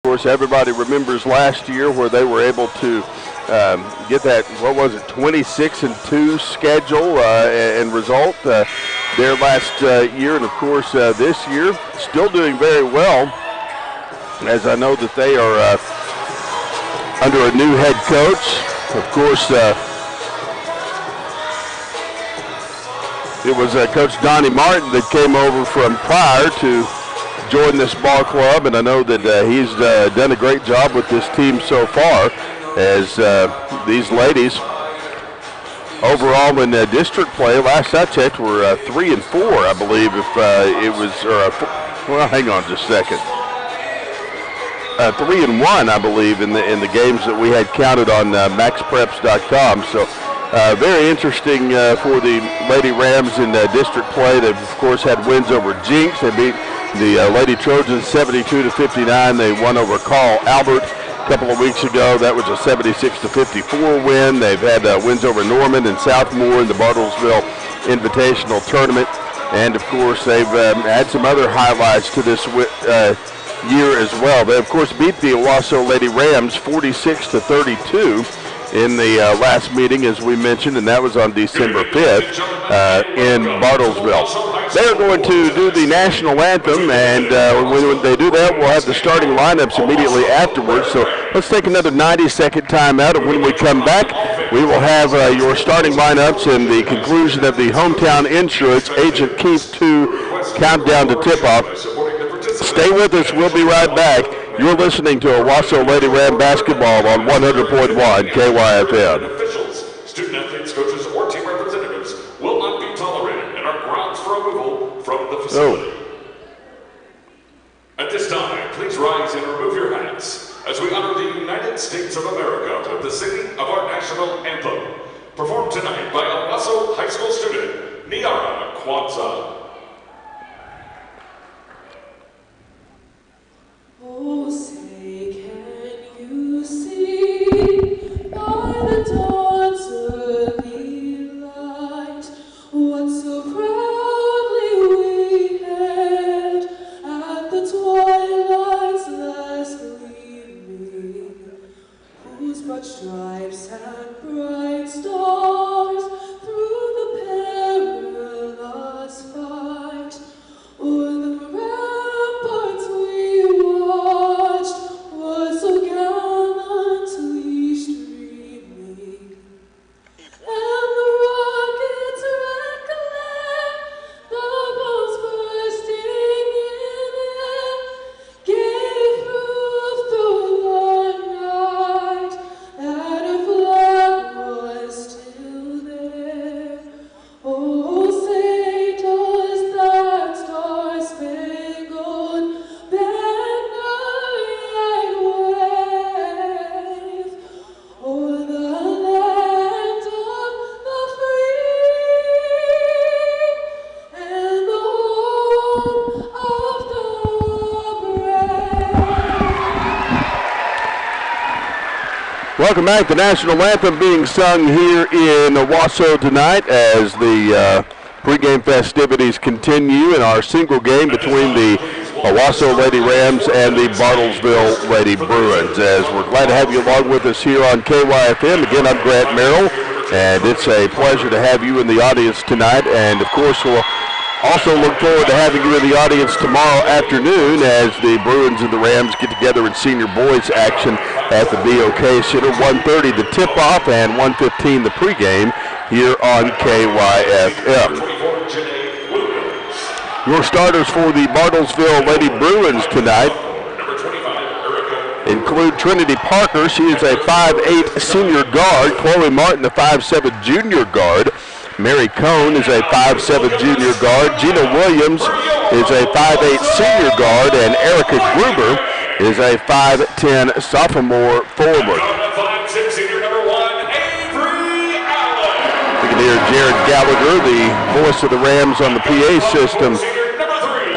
course, everybody remembers last year where they were able to get that, 26-2 schedule and result their last year. And, of course, this year still doing very well, as I know that they are under a new head coach. Of course, it was Coach Donnie Martin that came over from Pryor to join this ball club, and I know that he's done a great job with this team so far, as these ladies overall in district play, last I checked, were 3-4, I believe, if it was, well, hang on just a second. 3-1, I believe, in the games that we had counted on maxpreps.com. So very interesting for the Lady Rams in district play. They've, of course, had wins over Jinx. They beat the Lady Trojans 72-59. They won over Carl Albert a couple of weeks ago. That was a 76-54 win. They've had wins over Norman and Southmore in the Bartlesville Invitational Tournament. And, of course, they've had some other highlights to this year as well. They, of course, beat the Owasso Lady Rams 46-32 in the last meeting, as we mentioned, and that was on December 5th in Bartlesville. They're going to do the national anthem, and when they do that, we'll have the starting lineups immediately afterwards. So let's take another 90-second timeout, and when we come back, we will have your starting lineups and the conclusion of the Hometown Insurance Agent Keith 2 countdown to tip-off. Stay with us. We'll be right back. You're listening to Owasso Lady Ram basketball on 100.1 KYFN. Officials, student athletes, coaches, or team representatives will not be tolerated and are grounds for removal from the facility. At this time, please rise and remove your hats as we honor the United States of America with the singing of our national anthem. Performed tonight by Owasso High School student Niara Kwanzaa. Oh, say, can you see by the dawn's early light what so proudly we hailed at the twilight's last gleaming, whose broad stripes and bright stars through the perilous fight o'er the ramparts we watched was so gallantly streaming, and the rockets' red glare, the bombs bursting in air, gave proof through the night that our flag was still there. Oh, say does that star-spangled banner yet wave o'er the land of the free and the home of the brave? Welcome back. The national anthem being sung here in Owasso tonight as the pregame festivities continue in our single game between the Owasso Lady Rams and the Bartlesville Lady Bruins. As we're glad to have you along with us here on KYFM. Again, I'm Grant Merrill, and it's a pleasure to have you in the audience tonight. And, of course, we'll also look forward to having you in the audience tomorrow afternoon as the Bruins and the Rams get together in senior boys action at the BOK Center. 1:30 the tip-off and 1:15 the pregame here on KYFM. Your starters for the Bartlesville Lady Bruins tonight include Trinity Parker. She is a 5'8 senior guard. Chloe Martin, the 5'7 junior guard. Mary Cohn is a 5'7 junior guard. Gina Williams is a 5'8 senior guard. And Erica Gruber is a 5'10 sophomore forward. You can hear Jared Gallagher, the voice of the Rams on the PA system,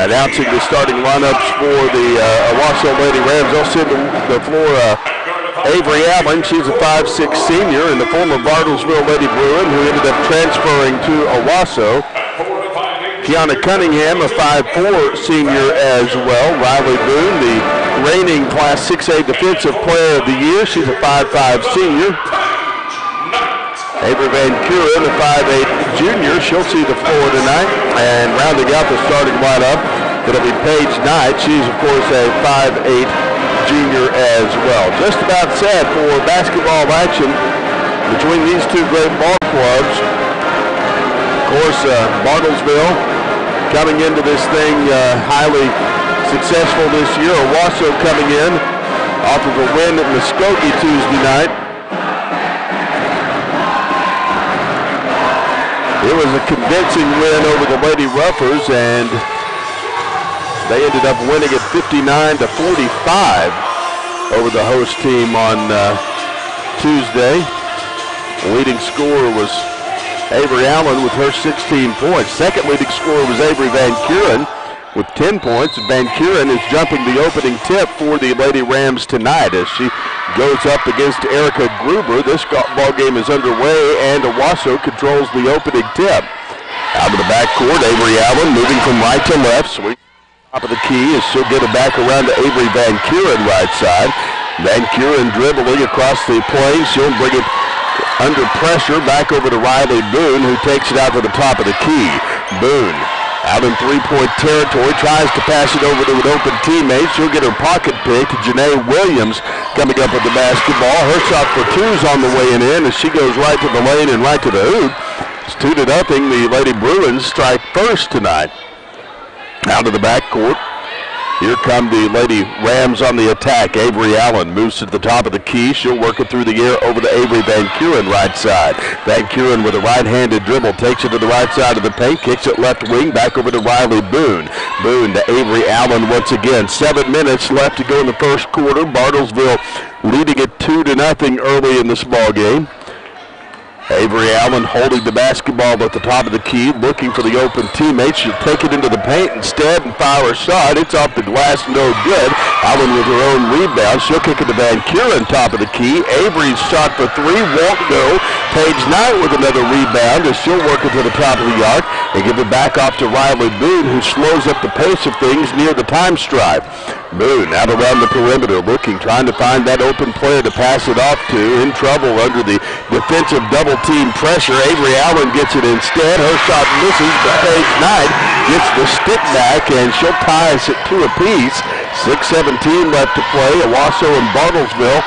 announcing the starting lineups for the Owasso Lady Rams. They'll send the floor Avery Allen. She's a 5'6 senior and the former Bartlesville Lady Bruin who ended up transferring to Owasso. Kiana Cunningham, a 5'4 senior as well. Riley Boone, the reigning Class 6A Defensive Player of the Year. She's a 5'5 senior. Avery Van Kuren, a 5'8 junior. She'll see the floor tonight. And rounding out the starting lineup, it'll be Paige Knight. She's, of course, a 5'8 junior as well. Just about set for basketball action between these two great ball clubs. Of course, Bartlesville coming into this thing highly successful this year. Owasso coming in off of a win at Muskogee Tuesday night. It was a convincing win over the Lady Ruffers, and they ended up winning it 59-45 over the host team on Tuesday. The leading scorer was Avery Allen with her 16 points. Second leading scorer was Avery Van Kuren with 10 points. Van Kuren is jumping the opening tip for the Lady Rams tonight as she goes up against Erica Gruber. This ball game is underway, and Owasso controls the opening tip. Out of the backcourt, Avery Allen moving from right to left. Swing top of the key as she'll get it back around to Avery Van Kuren right side. Van Kuren dribbling across the plane. She'll bring it under pressure back over to Riley Boone, who takes it out to the top of the key. Boone out in three-point territory, tries to pass it over to an open teammate. She'll get her pocket picked. Janae Williams coming up with the basketball. Her shot for two's on the way in as she goes right to the lane and right to the hoop. It's 2-0. The Lady Bruins strike first tonight. Out of the backcourt. Here come the Lady Rams on the attack. Avery Allen moves to the top of the key. She'll work it through the air over to Avery Van Kuren right side. Van Kuren with a right-handed dribble takes it to the right side of the paint, kicks it left wing, back over to Riley Boone. Boone to Avery Allen once again. 7 minutes left to go in the first quarter. Bartlesville leading it 2-0 early in this ball game. Avery Allen holding the basketball at the top of the key, looking for the open teammate. She'll take it into the paint instead and fire a shot. It's off the glass, no good. Allen with her own rebound. She'll kick it to Van Kuren, top of the key. Avery's shot for three won't go. Paige Knight with another rebound as she'll work it to the top of the arc and give it back off to Riley Boone, who slows up the pace of things near the time stripe. Boone out around the perimeter looking, trying to find that open player to pass it off to. In trouble under the defensive double team pressure. Avery Allen gets it instead. Her shot misses, but Paige Knight gets the stick back, and she'll tie us at 2 apiece. 6:17 left to play. Owasso and Bartlesville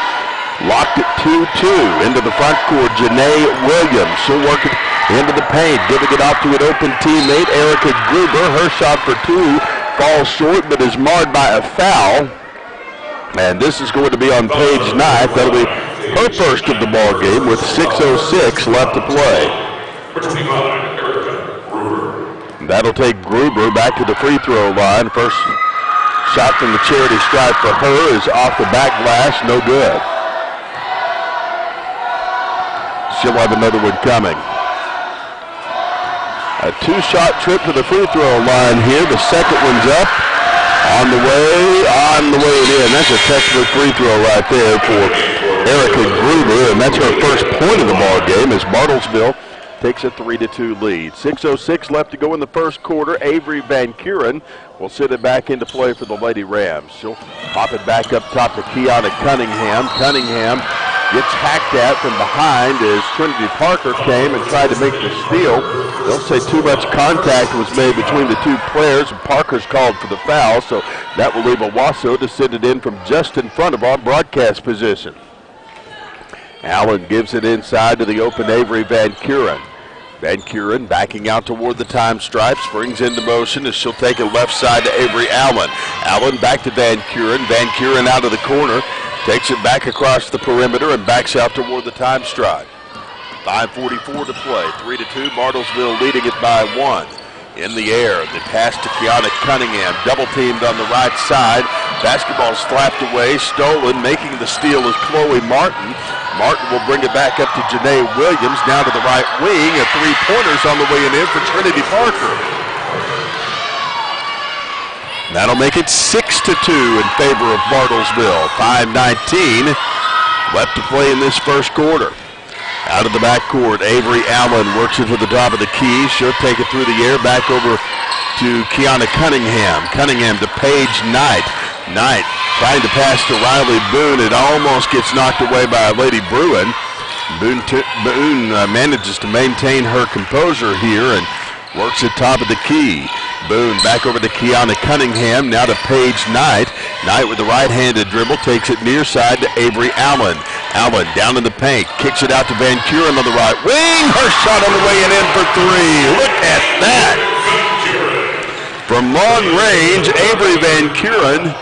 locked at 2-2. Into the front court, Janae Williams. She'll work it into the paint, giving it off to an open teammate, Erica Gruber. Her shot for two falls short, but is marred by a foul. And this is going to be on Paige Knight. That'll be her first of the ball game with 6:06 left to play. That'll take Gruber back to the free throw line. First shot from the charity stripe for her is off the back glass, no good. She'll have another one coming. A two-shot trip to the free throw line here. The second one's up. On the way it in. That's a textbook free throw right there for Erica Gruber, and that's her first point of the ball game as Bartlesville takes a 3-2 lead. 6:06 left to go in the first quarter. Avery Van Kuren will sit it back into play for the Lady Rams. She'll pop it back up top to Kiana Cunningham. Cunningham gets hacked at from behind as Trinity Parker came and tried to make the steal. They'll say too much contact was made between the two players, and Parker's called for the foul, so that will leave Owasso to send it in from just in front of our broadcast position. Allen gives it inside to the open Avery Van Kuren. Van Kuren backing out toward the time stripe, springs into motion as she'll take it left side to Avery Allen. Allen back to Van Kuren. Van Kuren out of the corner. Takes it back across the perimeter and backs out toward the time stripe. 5:44 to play. 3-2. Bartlesville leading it by 1. In the air, the pass to Kiana Cunningham. Double teamed on the right side. Basketball slapped away, stolen. Making the steal is Chloe Martin. Martin will bring it back up to Janae Williams. Down to the right wing. A three-pointer's on the way in for Trinity Parker. That'll make it 6-2 in favor of Bartlesville. 5:19 left to play in this first quarter. Out of the backcourt, Avery Allen works it to the top of the key. She'll take it through the air, back over to Kiana Cunningham. Cunningham to Paige Knight. Knight Trying to pass to Riley Boone. It almost gets knocked away by Lady Bruin. Boone manages to maintain her composure here and works at top of the key. Boone back over to Kiana Cunningham, now to Paige Knight. Knight with the right-handed dribble takes it near side to Avery Allen. Allen down in the paint, kicks it out to Van Kuren on the right wing. Her shot on the way and in for three. Look at that. From long range, Avery Van Kuren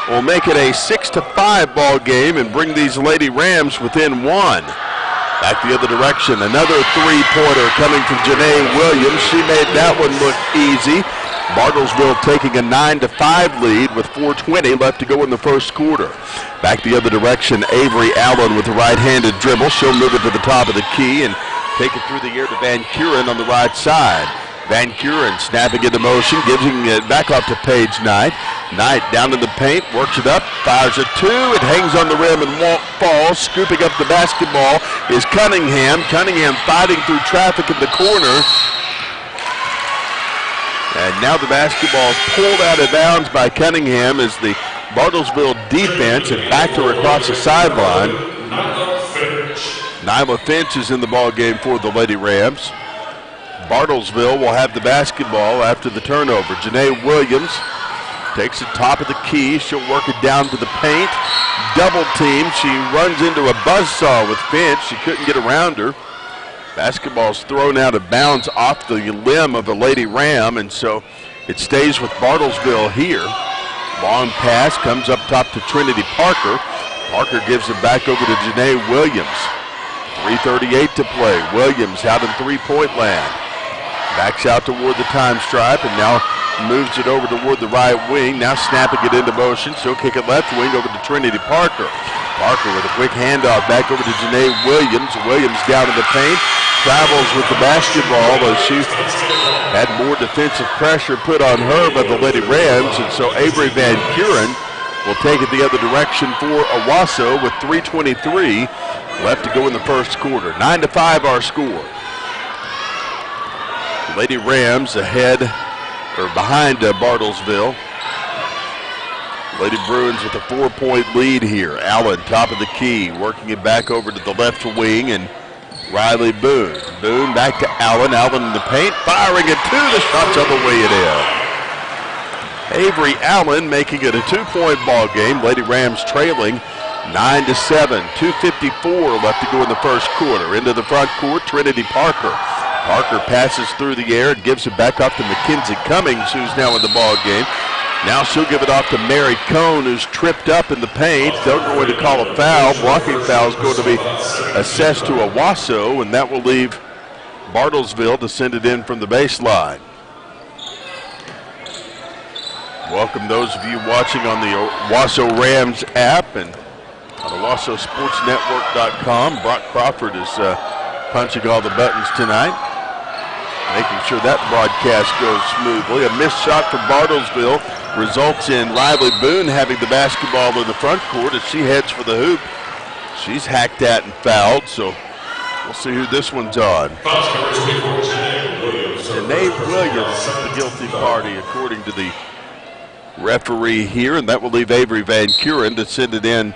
will make it a 6-5 ball game and bring these Lady Rams within one. Back the other direction, another three-pointer coming from Janae Williams. She made that one look easy. Bartlesville taking a 9-5 lead with 4:20 left to go in the first quarter. Back the other direction, Avery Allen with the right-handed dribble. She'll move it to the top of the key and take it through the air to Van Kuren on the right side. Van Kuren snapping into motion, giving it back off to Paige Knight. Knight down in the paint, works it up, fires a two. It hangs on the rim and won't fall. Scooping up the basketball is Cunningham. Cunningham fighting through traffic in the corner. And now the basketball is pulled out of bounds by Cunningham as the Bartlesville defense had backed her across the sideline. Nyla Finch is in the ball game for the Lady Rams. Bartlesville will have the basketball after the turnover. Janae Williams takes the top of the key. She'll work it down to the paint. Double team. She runs into a buzzsaw with Finch. She couldn't get around her. Basketball's thrown out of bounds off the limb of a Lady Ram, and so it stays with Bartlesville here. Long pass comes up top to Trinity Parker. Parker gives it back over to Janae Williams. 3:38 to play. Williams out in three-point land. Backs out toward the time stripe and now moves it over toward the right wing. Now snapping it into motion. She'll kick it left wing over to Trinity Parker. Parker with a quick handoff back over to Janae Williams. Williams down in the paint. Travels with the basketball as she had more defensive pressure put on her by the Lady Rams. And so Avery Van Kuren will take it the other direction for Owasso with 3:23 left to go in the first quarter. 9-5 our score. Lady Rams ahead, or behind Bartlesville. Lady Bruins with a 4-point lead here. Allen, top of the key, working it back over to the left wing, and Riley Boone. Boone back to Allen. Allen in the paint, firing it two. The shot's on the way it in. Avery Allen making it a 2-point ball game. Lady Rams trailing 9-7. 2:54 left to go in the first quarter. Into the front court, Trinity Parker. Parker passes through the air and gives it back off to Mackenzie Cummings, who's now in the ball game. Now she'll give it off to Mary Cohn, who's tripped up in the paint. They're going to call a foul. Blocking foul is going to be assessed to Owasso, and that will leave Bartlesville to send it in from the baseline. Welcome those of you watching on the Owasso Rams app and on OwassoSportsNetwork.com. Brock Crawford is punching all the buttons tonight, making sure that broadcast goes smoothly. A missed shot from Bartlesville results in Riley Boone having the basketball in the front court as she heads for the hoop. She's hacked at and fouled, so we'll see who this one's on. Janae Williams is the guilty party according to the referee here, and that will leave Avery Van Kuren to send it in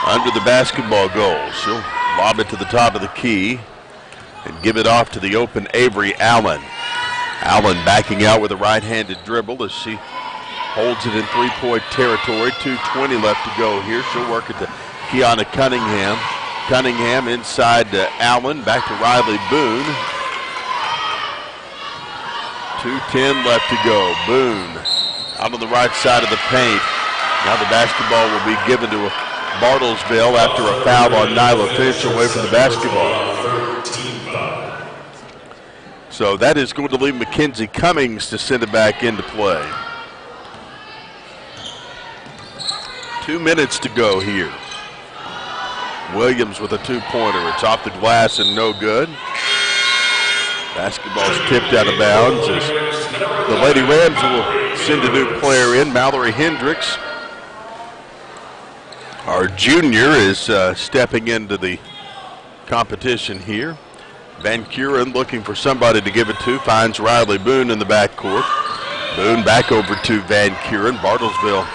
under the basketball goal. She'll lob it to the top of the key and give it off to the open Avery Allen. Allen backing out with a right-handed dribble as she holds it in three-point territory. 2:20 left to go here. She'll work it to Kiana Cunningham. Cunningham inside to Allen, back to Riley Boone. 2:10 left to go. Boone out on the right side of the paint. Now the basketball will be given to Bartlesville after a foul on Nyla Finch away from the basketball. So that is going to leave Mackenzie Cummings to send it back into play. 2 minutes to go here. Williams with a two-pointer. It's off the glass and no good. Basketball's tipped out of bounds as the Lady Rams will send a new player in. Mallory Hendricks, our junior, is stepping into the competition here. Van Kuren looking for somebody to give it to, finds Riley Boone in the backcourt. Boone back over to Van Kuren. Bartlesville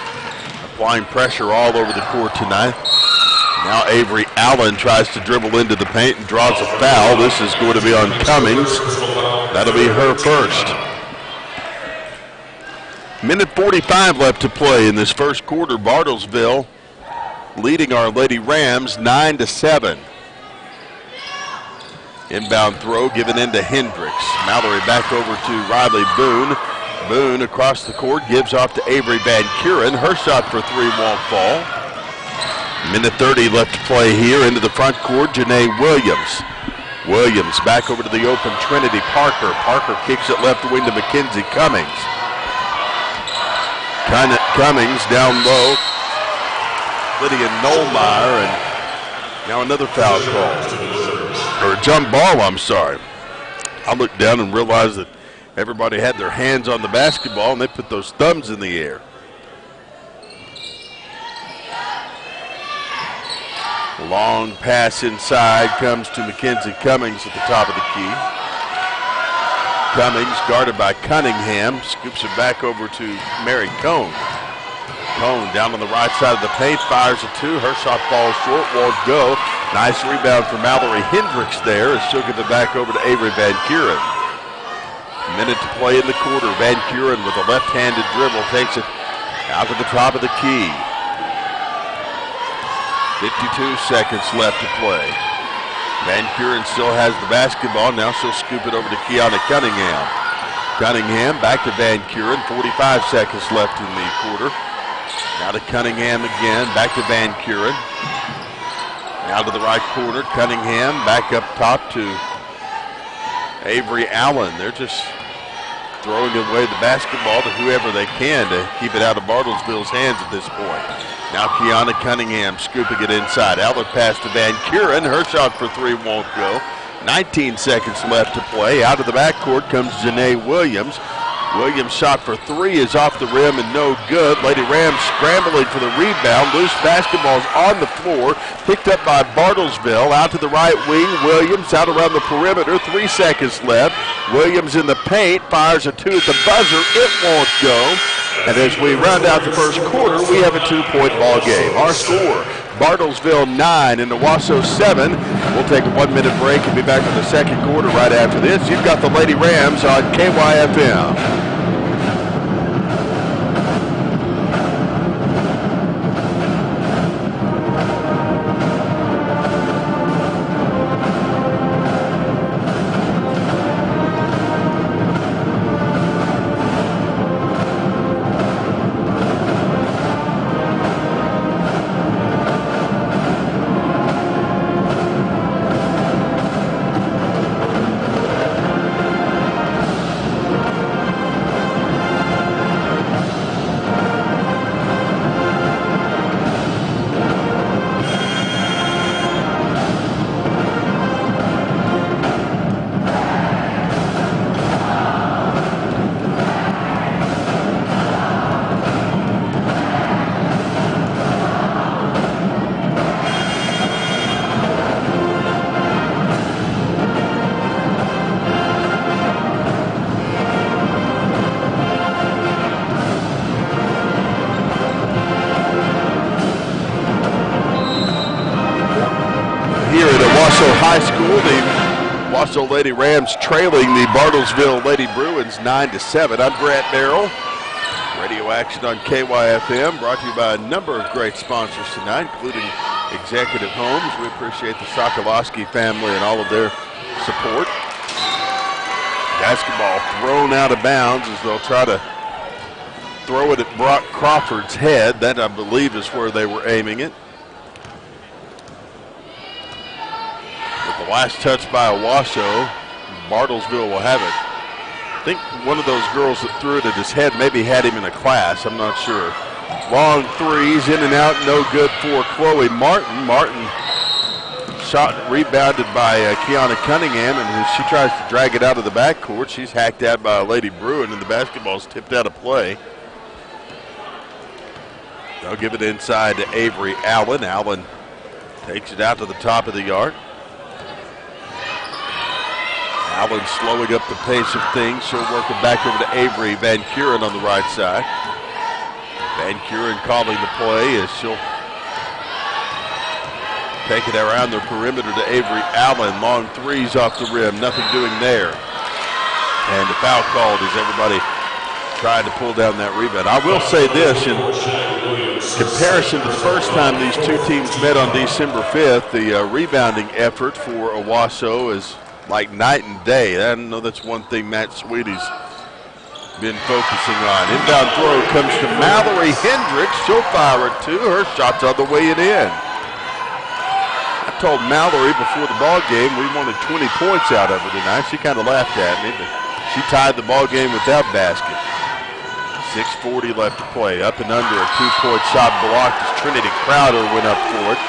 applying pressure all over the court tonight. Now Avery Allen tries to dribble into the paint and draws a foul. This is going to be on Cummings. That'll be her first. Minute 45 left to play in this first quarter. Bartlesville leading our Lady Rams 9-7. Inbound throw given into Hendricks. Mallory back over to Riley Boone. Boone across the court gives off to Avery Van Kuren. Her shot for three won't fall. Minute 30 left to play here. Into the front court, Janae Williams. Williams back over to the open Trinity Parker. Parker kicks it left wing to Mackenzie Cummings. Cummings down low. Lydia Nollmeyer, and now another foul call. Or jump ball, I'm sorry. I looked down and realized that everybody had their hands on the basketball and they put those thumbs in the air. Long pass inside comes to Mackenzie Cummings at the top of the key. Cummings guarded by Cunningham, scoops it back over to Mary Cone. Cone down on the right side of the paint, fires a two. Her shot falls short, won't go. Nice rebound for Mallory Hendricks there as she'll give it back over to Avery Van Kuren. Minute to play in the quarter. Van Kuren with a left-handed dribble takes it out to the top of the key. 52 seconds left to play. Van Kuren still has the basketball. Now she'll scoop it over to Kiana Cunningham. Cunningham back to Van Kuren. 45 seconds left in the quarter. Now to Cunningham again. Back to Van Kuren. Now to the right corner. Cunningham back up top to Avery Allen. They're just throwing away the basketball to whoever they can to keep it out of Bartlesville's hands at this point. Now Kiana Cunningham scooping it inside. Outlet pass to Van Kuren. Her shot for three won't go. 19 seconds left to play. Out of the backcourt comes Janae Williams. Williams' shot for three is off the rim and no good. Lady Rams scrambling for the rebound. Loose basketball's on the floor. Picked up by Bartlesville. Out to the right wing. Williams out around the perimeter. 3 seconds left. Williams in the paint. Fires a two at the buzzer. It won't go. And as we round out the first quarter, we have a 2-point ball game. Our score, Bartlesville 9 and Owasso 7. We'll take a 1-minute break and be back for the second quarter right after this. You've got the Lady Rams on KYFM. High School, the Owasso Lady Rams trailing the Bartlesville Lady Bruins 9-7. I'm Grant Merrill. Radio action on KYFM, brought to you by a number of great sponsors tonight, including Executive Homes. We appreciate the Sokolowski family and all of their support. Basketball thrown out of bounds as they'll try to throw it at Brock Crawford's head. That, I believe, is where they were aiming it. The last touch by Owasso. Bartlesville will have it. I think one of those girls that threw it at his head maybe had him in a class. I'm not sure. Long threes, in and out, no good for Chloe Martin. Martin shot rebounded by Kiana Cunningham, and as she tries to drag it out of the backcourt, she's hacked out by a Lady Bruin, and the basketball's tipped out of play. They'll give it inside to Avery Allen. Allen takes it out to the top of the arc. Allen slowing up the pace of things. She'll work it back over to Avery Van Kuren on the right side. Van Kuren calling the play as she'll take it around the perimeter to Avery Allen. Long threes off the rim, nothing doing there. And the foul called as everybody tried to pull down that rebound. I will say this, in comparison to the first time these two teams met on December 5th, the rebounding effort for Owasso is like night and day. I know that's one thing Matt Sweety's been focusing on. Inbound throw comes to Mallory Hendricks. She'll fire it too. Her shot's on the way it in. I told Mallory before the ball game we wanted 20 points out of her tonight. She kind of laughed at me, but she tied the ball game with that basket. 6:40 left to play. Up and under, a 2-point shot blocked as Trinity Crowder went up for it.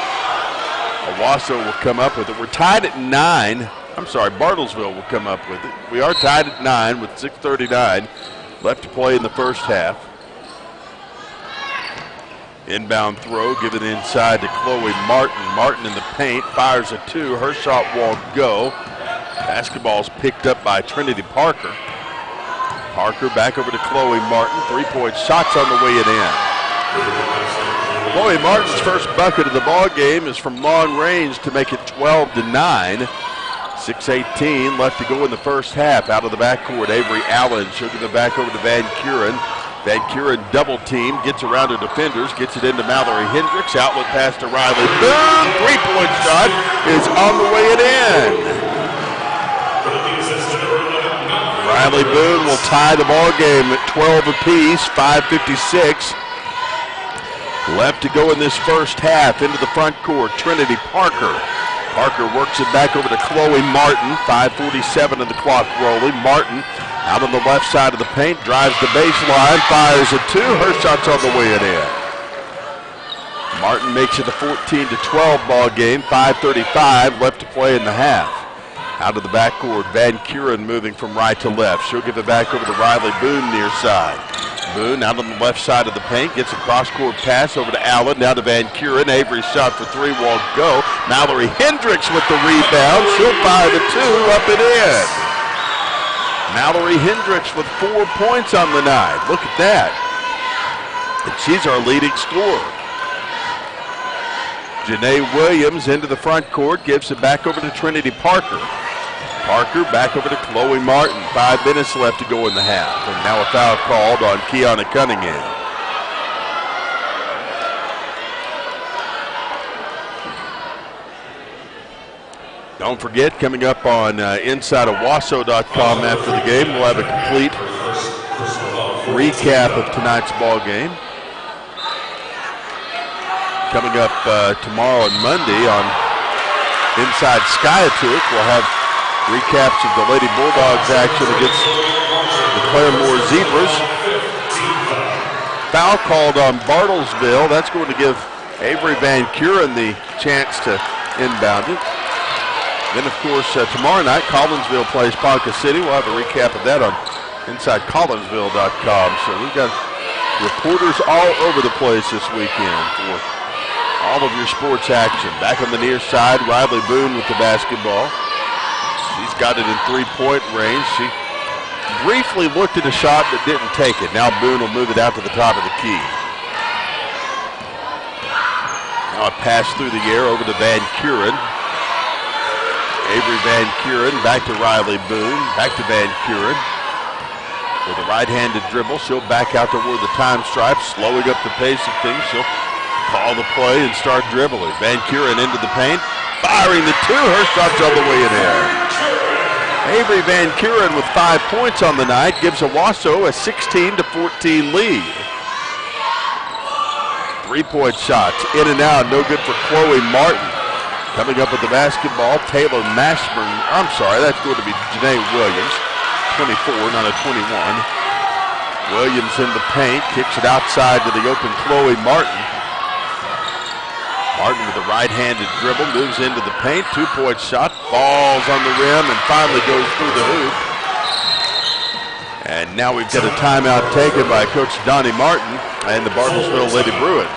Owasso will come up with it. We're tied at 9. I'm sorry, Bartlesville will come up with it. We are tied at 9 with 6:39 left to play in the first half. Inbound throw given inside to Chloe Martin. Martin in the paint, fires a 2. Her shot won't go. Basketball's picked up by Trinity Parker. Parker back over to Chloe Martin. 3-point shots on the way it in. Chloe Martin's first bucket of the ball game is from long range to make it 12-9. 6:18 left to go in the first half. Out of the backcourt, Avery Allen. She'll give it back over to Van Kuren. Van Kuren double team, gets around her defenders, gets it into Mallory Hendricks. Outlet pass to Riley Boone. 3-point shot is on the way it in. Riley Boone will tie the ball game at 12 apiece, 5:56 left to go in this first half. Into the front court, Trinity Parker. Parker works it back over to Chloe Martin, 5:47 of the clock rolling. Martin out on the left side of the paint, drives the baseline, fires a 2. Her shot's on the way it in. Martin makes it a 14-12 ball game, 5:35 left to play in the half. Out of the backcourt, Van Kuren moving from right to left. She'll give it back over to Riley Boone near side. Boone out on the left side of the paint, gets a cross-court pass over to Allen, down to Van Kuren. Avery's shot for 3 won't go. Mallory Hendricks with the rebound. She'll fire the 2 up and in. Mallory Hendricks with 4 points on the night. Look at that. And she's our leading scorer. Janae Williams into the front court, gives it back over to Trinity Parker. Parker back over to Chloe Martin. 5 minutes left to go in the half. And now a foul called on Kiana Cunningham. Don't forget, coming up on InsideOwasso.com after the game, we'll have a complete recap of tonight's ball game. Coming up tomorrow and Monday on Inside Skiatook, we'll have recaps of the Lady Bulldogs action against the Claremore Zebras. Foul called on Bartlesville. That's going to give Avery Van Kuren the chance to inbound it. Then, of course, tomorrow night, Collinsville plays Ponca City. We'll have a recap of that on InsideCollinsville.com. So we've got reporters all over the place this weekend for all of your sports action. Back on the near side, Riley Boone with the basketball. She's got it in 3-point range. She briefly looked at a shot but didn't take it. Now Boone will move it out to the top of the key. Now a pass through the air over to Van Kuren. Avery Van Kuren back to Riley Boone. Back to Van Kuren. With a right-handed dribble, she'll back out toward the time stripe, slowing up the pace of things. She'll call the play and start dribbling. Van Kuren into the paint, firing the 2. Her shot's all the way in there. Avery Van Kuren with 5 points on the night gives Owasso a 16-14 lead. 3-point shots in and out, no good for Chloe Martin. Coming up with the basketball, Taylor Mashburn. I'm sorry, that's going to be Janae Williams. 24, not a 21. Williams in the paint, kicks it outside to the open Chloe Martin. Martin with a right-handed dribble, moves into the paint, 2-point shot, falls on the rim, and finally goes through the hoop. And now we've got a timeout taken by Coach Donnie Martin and the Bartlesville Lady Bruins.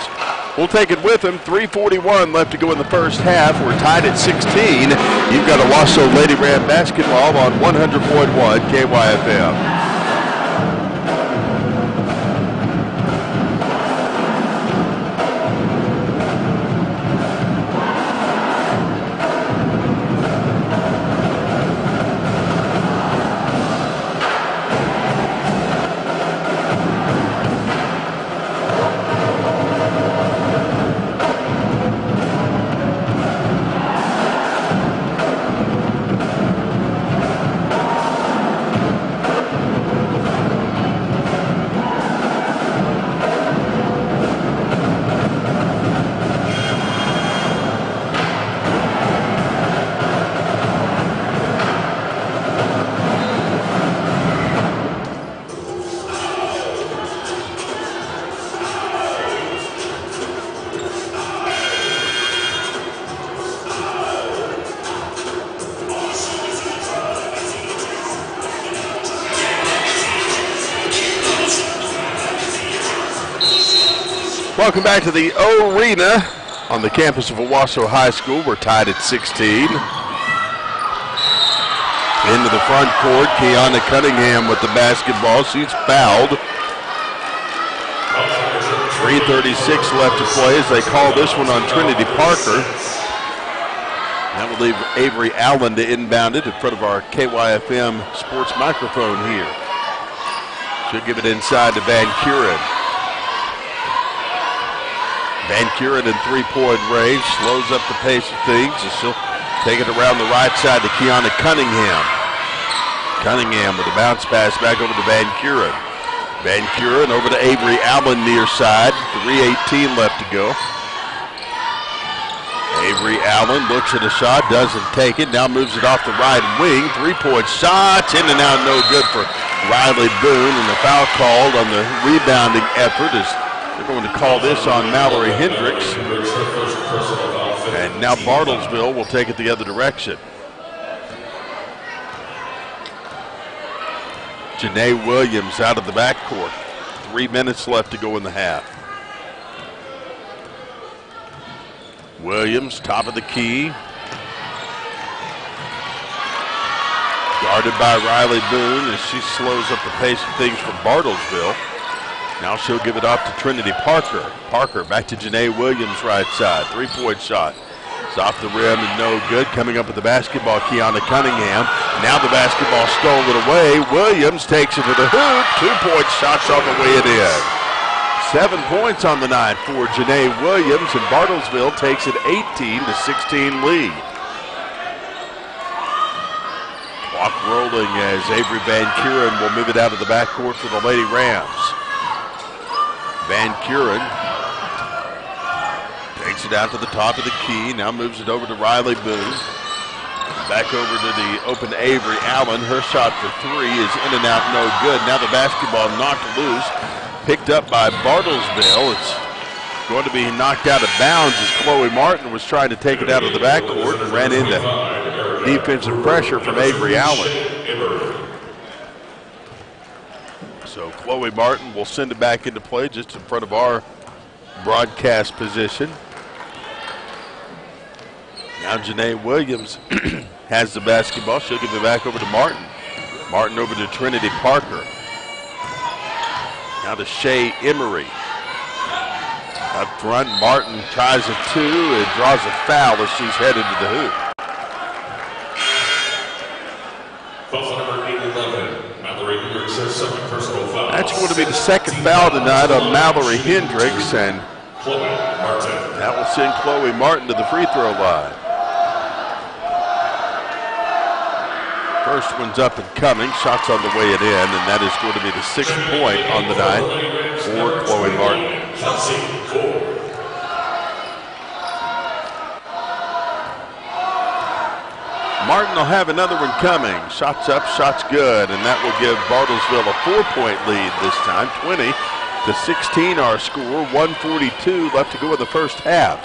We'll take it with him. 3:41 left to go in the first half. We're tied at 16. You've got Owasso Lady Ram basketball on 100.1 KYFM. Welcome back to the Arena on the campus of Owasso High School. We're tied at 16. Into the front court, Kiana Cunningham with the basketball. She's fouled. 3:36 left to play as they call this one on Trinity Parker. That will leave Avery Allen to inbound it in front of our KYFM sports microphone here. She'll give it inside to Van Kuren. Van Kuren in three-point range, slows up the pace of things, and she'll take it around the right side to Kiana Cunningham. Cunningham with a bounce pass back over to Van Kuren. Van Kuren over to Avery Allen near side. 3:18 left to go. Avery Allen looks at a shot, doesn't take it, now moves it off the right wing. Three-point shot, in and out, no good for Riley Boone, and the foul called on the rebounding effort is they're going to call this on Mallory Hendricks. And now Bartlesville will take it the other direction. Janae Williams out of the backcourt. 3 minutes left to go in the half. Williams, top of the key. Guarded by Riley Boone as she slows up the pace of things for Bartlesville. Now she'll give it off to Trinity Parker. Parker back to Janae Williams right side. Three-point shot. It's off the rim and no good. Coming up with the basketball, Kiana Cunningham. Now the basketball stolen away. Williams takes it to the hoop. 2-point shots on the way it in. 7 points on the night for Janae Williams, and Bartlesville takes an 18-16 lead. Clock rolling as Avery Van Kuren will move it out of the backcourt for the Lady Rams. Van Kuren takes it out to the top of the key, now moves it over to Riley Boone. Back over to the open Avery Allen. Her shot for three is in and out, no good. Now the basketball knocked loose, picked up by Bartlesville. It's going to be knocked out of bounds as Chloe Martin was trying to take it out of the backcourt and ran into defensive pressure from Avery Allen. So Chloe Martin will send it back into play just in front of our broadcast position. Now Janae Williams has the basketball. She'll give it back over to Martin. Martin over to Trinity Parker. Now to Shea Emery. Up front, Martin tries a two and draws a foul as she's headed to the hoop. That's going to be the second foul tonight on Mallory Hendricks, and that will send Chloe Martin to the free throw line. First one's up and coming, shots on the way it in, and that is going to be the 6th point on the night for Chloe Martin. Martin will have another one coming. Shots up, shots good, and that will give Bartlesville a 4-point lead this time. 20-16 our score, 1:42 left to go in the first half.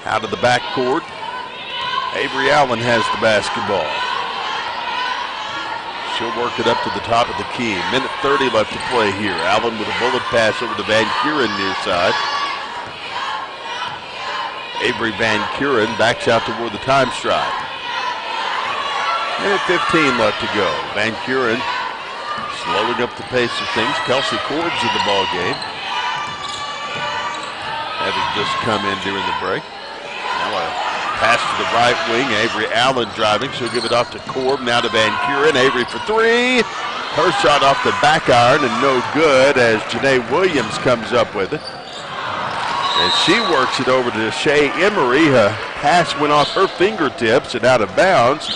Out of the backcourt, Avery Allen has the basketball. She'll work it up to the top of the key. 1:30 left to play here. Allen with a bullet pass over to Van Kuren near side. Avery Van Kuren backs out toward the time stripe. 1:15 left to go. Van Kuren slowing up the pace of things. Kelsey Corbs in the ball game, having just come in during the break. Now a pass to the right wing. Avery Allen driving. She'll give it off to Corb. Now to Van Kuren. Avery for three. Her shot off the back iron and no good as Janae Williams comes up with it. And she works it over to Shea Emery. Her pass went off her fingertips and out of bounds.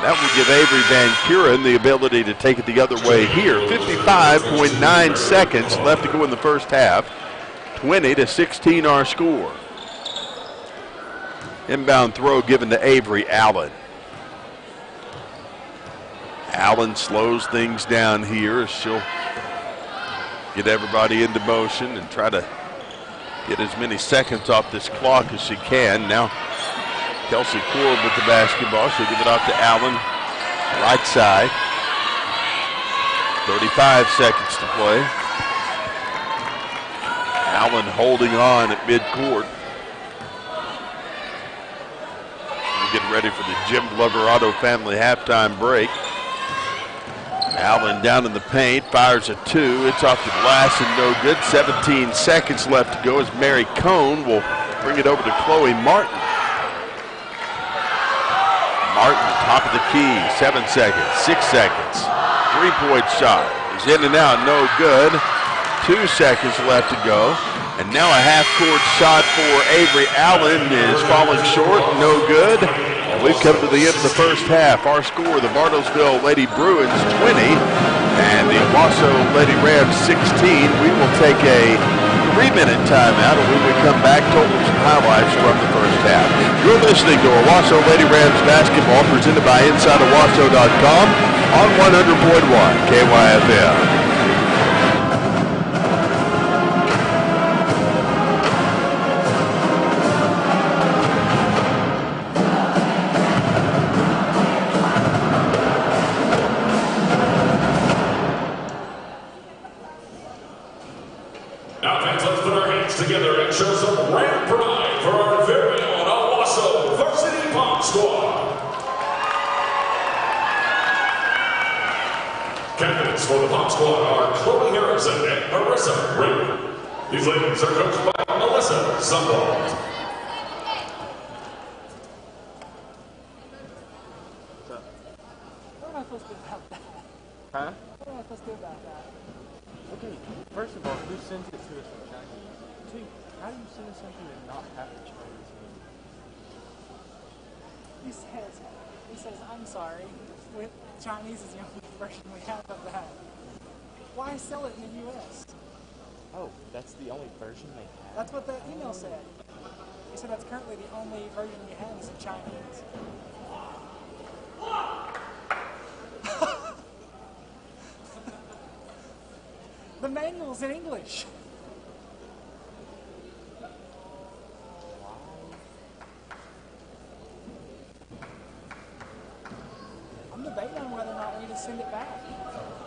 That will give Avery Van Kuren the ability to take it the other way here. 55.9 seconds left to go in the first half. 20-16 our score. Inbound throw given to Avery Allen. Allen slows things down here. She'll get everybody into motion and try to get as many seconds off this clock as she can. Now Kelsey Corb with the basketball. She'll give it off to Allen, right side. 35 seconds to play. Allen holding on at midcourt. We're getting ready for the Jim Glover Auto Family halftime break. Allen down in the paint, fires a two. It's off the glass and no good. 17 seconds left to go as Mary Cohn will bring it over to Chloe Martin. Martin, top of the key, 7 seconds, 6 seconds. 3-point shot is in and out, no good. 2 seconds left to go. And now a half-court shot for Avery Allen is falling short, no good. And we've come to the end of the first half. Our score, the Bartlesville Lady Bruins 20 and the Owasso Lady Rams 16. We will take a 3-minute timeout, and when we come back, total some highlights from the first half. You're listening to Owasso Lady Rams basketball presented by InsideOwasso.com on 100.1 KYFM. Together and show some Ram pride for our very own Owasso Varsity Pop Squad. Candidates for the Pop Squad are Chloe Harrison and Marissa Raymond. These ladies are coached by Melissa Zumwalt. What am I supposed to do about that? Huh? What am I supposed to do about that? Okay, first of all, who sent it to us from Chinese? Two, how do you send us something and not have the Chinese name? He says, I'm sorry. Chinese is the only version we have of that. Why sell it in the U.S.? Oh, that's the only version they have? That's what the email said. He said that's currently the only version you have is in Chinese. The manual's in English. I'm debating on whether or not we need to send it back.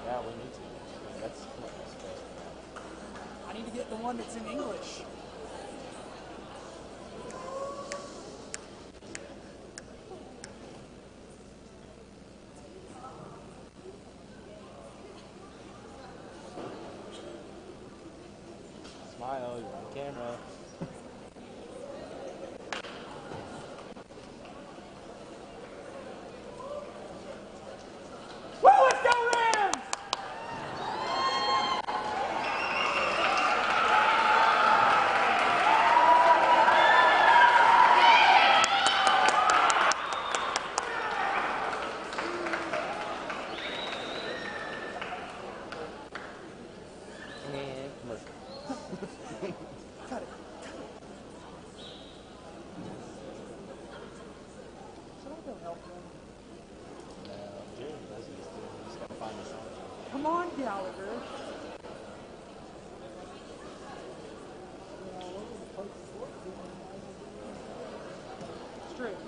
Yeah, we need to. I mean, that's what we're supposed to do. I need to get the one that's in English. Smile, you're on camera. Woo, let's go Rams! And commercial. Cut it. Should I go help them? No, Jerry does this too. We just gotta find the song. Come on, Gallagher. Straight.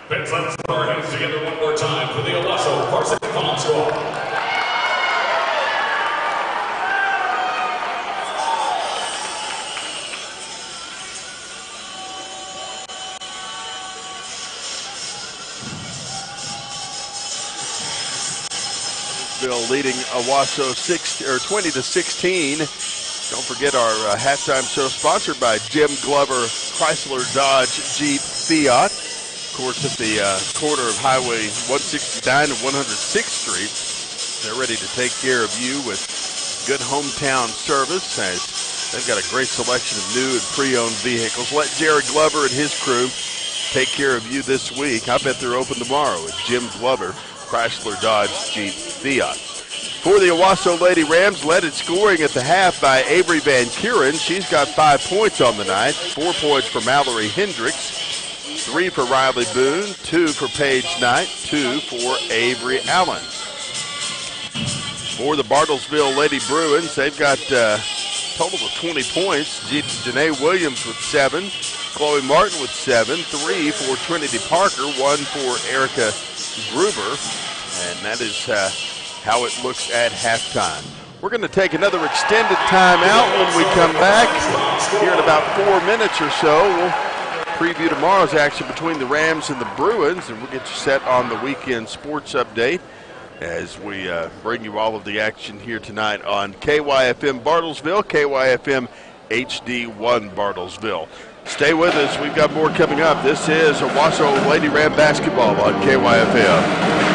Let's put our hands together one more time for the Owasso Varsity Pop Squad. Leading Owasso 20-16. Don't forget our halftime show sponsored by Jim Glover Chrysler Dodge Jeep Fiat. Of course, at the corner of Highway 169 and 106th Street. They're ready to take care of you with good hometown service, as they've got a great selection of new and pre-owned vehicles. Let Jared Glover and his crew take care of you this week. I bet they're open tomorrow at Jim Glover Chrysler Dodge Jeep Fiat. For the Owasso Lady Rams, led in scoring at the half by Avery Van Kuren. She's got 5 points on the night. 4 points for Mallory Hendricks, 3 for Riley Boone, 2 for Paige Knight, 2 for Avery Allen. For the Bartlesville Lady Bruins, they've got a total of 20 points. Janae Williams with 7, Chloe Martin with 7, 3 for Trinity Parker, 1 for Erica Gruber, and that is how it looks at halftime. We're going to take another extended timeout when we come back. Here in about 4 minutes or so, we'll preview tomorrow's action between the Rams and the Bruins, and we'll get you set on the weekend sports update as we bring you all of the action here tonight on KYFM Bartlesville, KYFM HD1 Bartlesville. Stay with us. We've got more coming up. This is Owasso Lady Ram basketball on KYFM.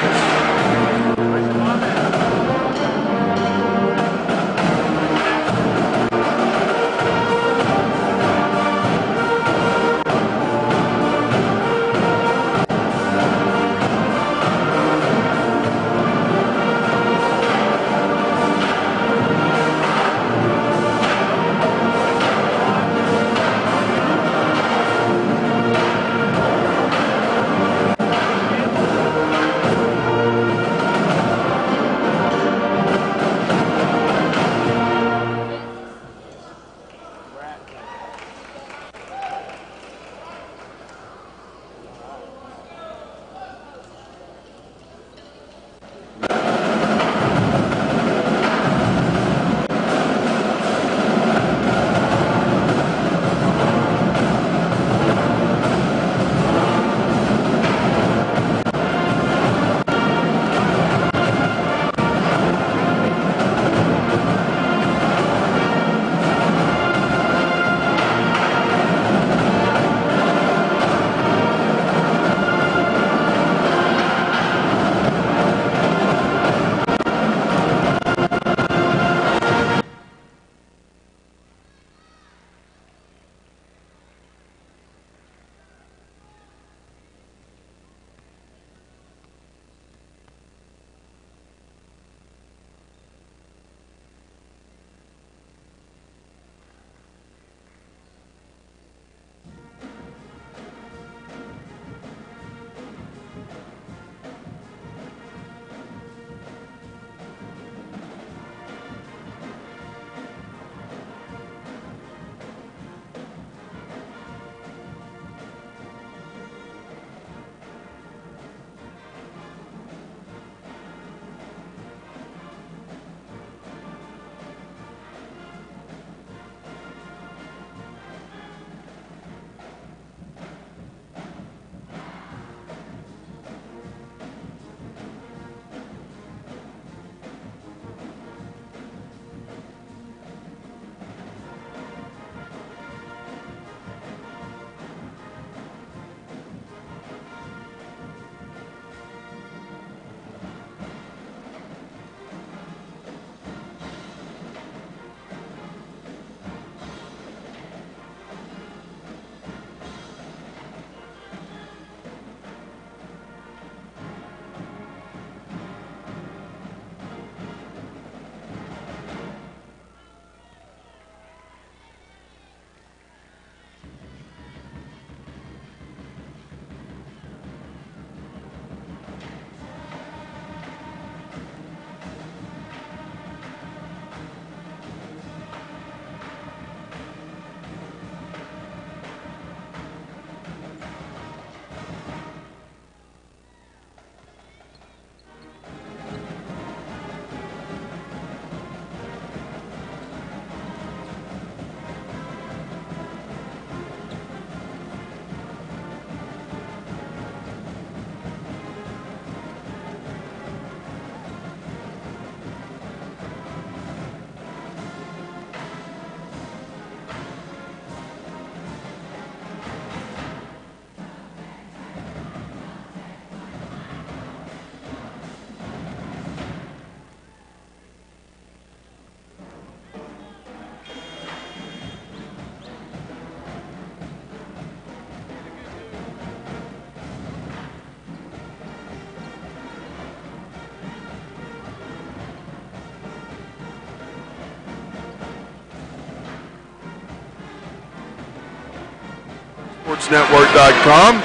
SportsNetwork.com.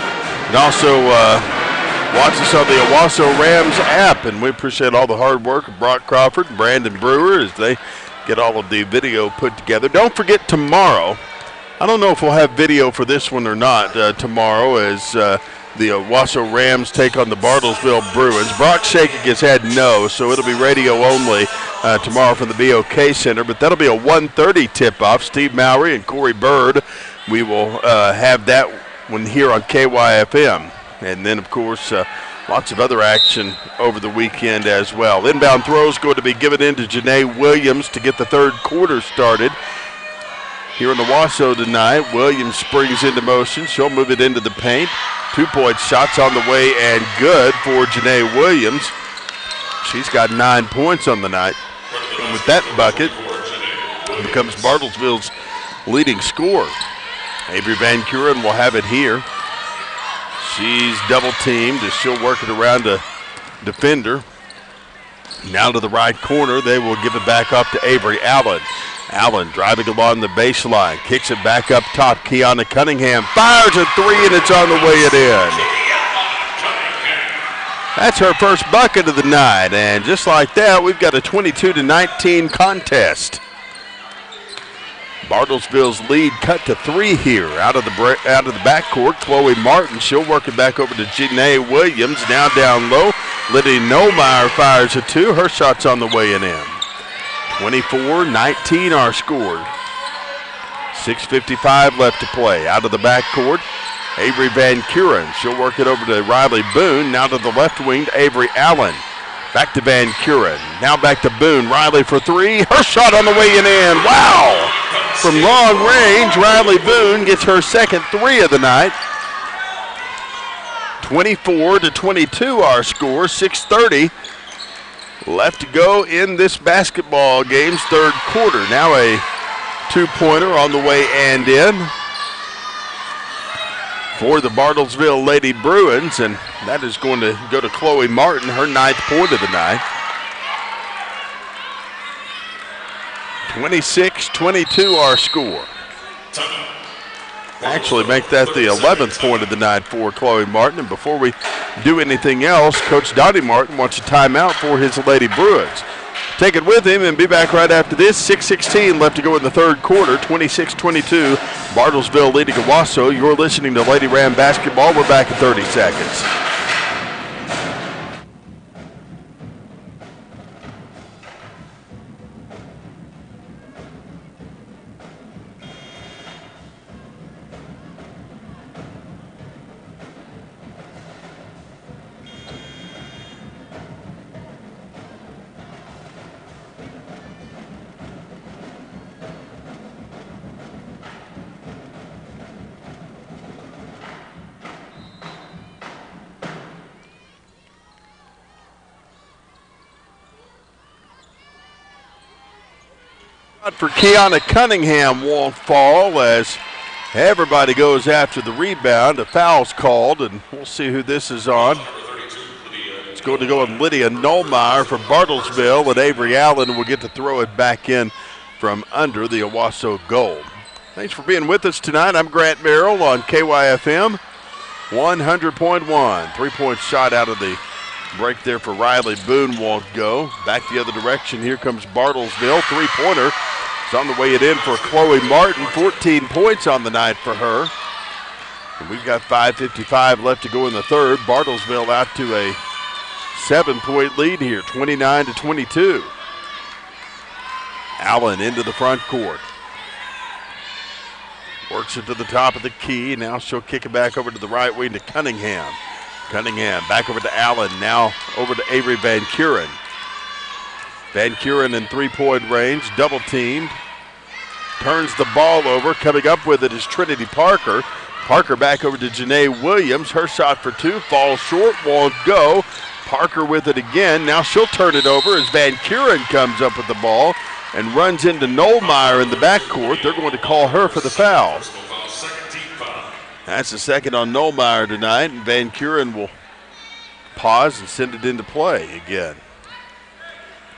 And also watch us on the Owasso Rams app. And we appreciate all the hard work of Brock Crawford and Brandon Brewer as they get all of the video put together. Don't forget tomorrow. I don't know if we'll have video for this one or not tomorrow as the Owasso Rams take on the Bartlesville Bruins. Brock shaking his head no, so it'll be radio only tomorrow from the BOK Center. But that'll be a 1:30 tip-off. Steve Mowry and Corey Bird. We will have that one here on KYFM. And then, of course, lots of other action over the weekend as well. Inbound throws going to be given in to Janae Williams to get the third quarter started. Here in the Owasso tonight, Williams springs into motion. She'll move it into the paint. 2-point shots on the way and good for Janae Williams. She's got 9 points on the night. And with that bucket, becomes Bartlesville's leading scorer. Avery Van Kuren will have it here. She's double teamed as she'll work it around a defender. Now to the right corner, they will give it back up to Avery Allen. Allen driving along the baseline, kicks it back up top. Kiana Cunningham fires a three, and it's on the way it in. That's her first bucket of the night, and just like that, we've got a 22-19 contest. Bartlesville's lead cut to 3 here out of the backcourt. Chloe Martin, she'll work it back over to Janae Williams. Now down low, Lydia Nomeyer fires a 2. Her shot's on the way and in. 24-19 our score. 6:55 left to play. Out of the backcourt, Avery Van Kuren. She'll work it over to Riley Boone. Now to the left wing to Avery Allen. Back to Van Kuren. Now back to Boone. Riley for 3. Her shot on the way and in. Wow! From long range, Riley Boone gets her second 3 of the night. 24-22 our score. 6:30 left to go in this basketball game's third quarter. Now a 2-pointer on the way and in for the Bartlesville Lady Bruins, and that is going to go to Chloe Martin, her 9th point of the night. 26-22 our score. Actually make that the 11th point of the night for Chloe Martin. And before we do anything else, Coach Donnie Martin wants a timeout for his Lady Bruins. Take it with him and be back right after this. 6:16 left to go in the third quarter. 26-22, Bartlesville leading Owasso. You're listening to Lady Ram Basketball. We're back in 30 seconds. For Kiana Cunningham won't fall as everybody goes after the rebound. A foul's called, and we'll see who this is on. It's going to go on Lydia Nomeyer for Bartlesville, and Avery Allen will get to throw it back in from under the Owasso goal. Thanks for being with us tonight. I'm Grant Merrill on KYFM 100.1. 3-point shot out of the break there for Riley Boone won't go. Back the other direction. Here comes Bartlesville. 3-pointer. It's on the way it in for Chloe Martin. 14 points on the night for her. And we've got 5:55 left to go in the third. Bartlesville out to a 7-point lead here, 29-22. Allen into the front court. Works it to the top of the key. Now she'll kick it back over to the right wing to Cunningham. Cunningham back over to Allen. Now over to Avery Van Kuren. Van Kuren in 3-point range, double teamed. Turns the ball over. Coming up with it is Trinity Parker. Parker back over to Janae Williams. Her shot for 2 falls short, won't go. Parker with it again. Now she'll turn it over as Van Kuren comes up with the ball and runs into Nomeyer in the backcourt. They're going to call her for the foul. That's the second on Nomeyer tonight, and Van Kuren will pause and send it into play again.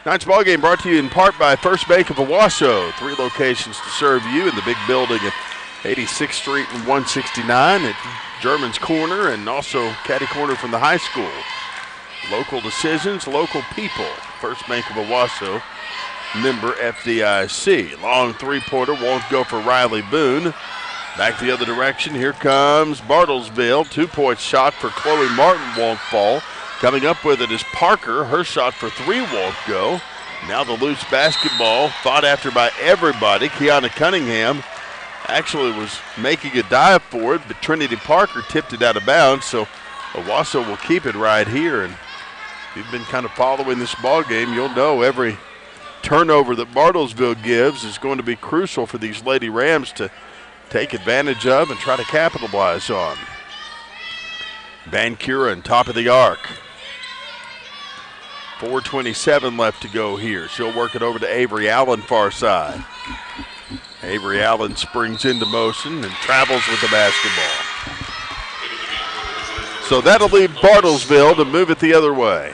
Tonight's ball game brought to you in part by First Bank of Owasso. 3 locations to serve you in the big building at 86th Street and 169 at German's Corner, and also catty corner from the high school. Local decisions, local people. First Bank of Owasso, member FDIC. Long three-pointer won't go for Riley Boone. Back the other direction, here comes Bartlesville. 2-point shot for Chloe Martin won't fall. Coming up with it is Parker. Her shot for three won't go. Now the loose basketball, fought after by everybody. Kiana Cunningham actually was making a dive for it, but Trinity Parker tipped it out of bounds, so Owasso will keep it right here. And if you've been kind of following this ball game, you'll know every turnover that Bartlesville gives is going to be crucial for these Lady Rams to take advantage of and try to capitalize on. Van Kuren, top of the arc. 4:27 left to go here. She'll work it over to Avery Allen, far side. Avery Allen springs into motion and travels with the basketball. So that'll leave Bartlesville to move it the other way.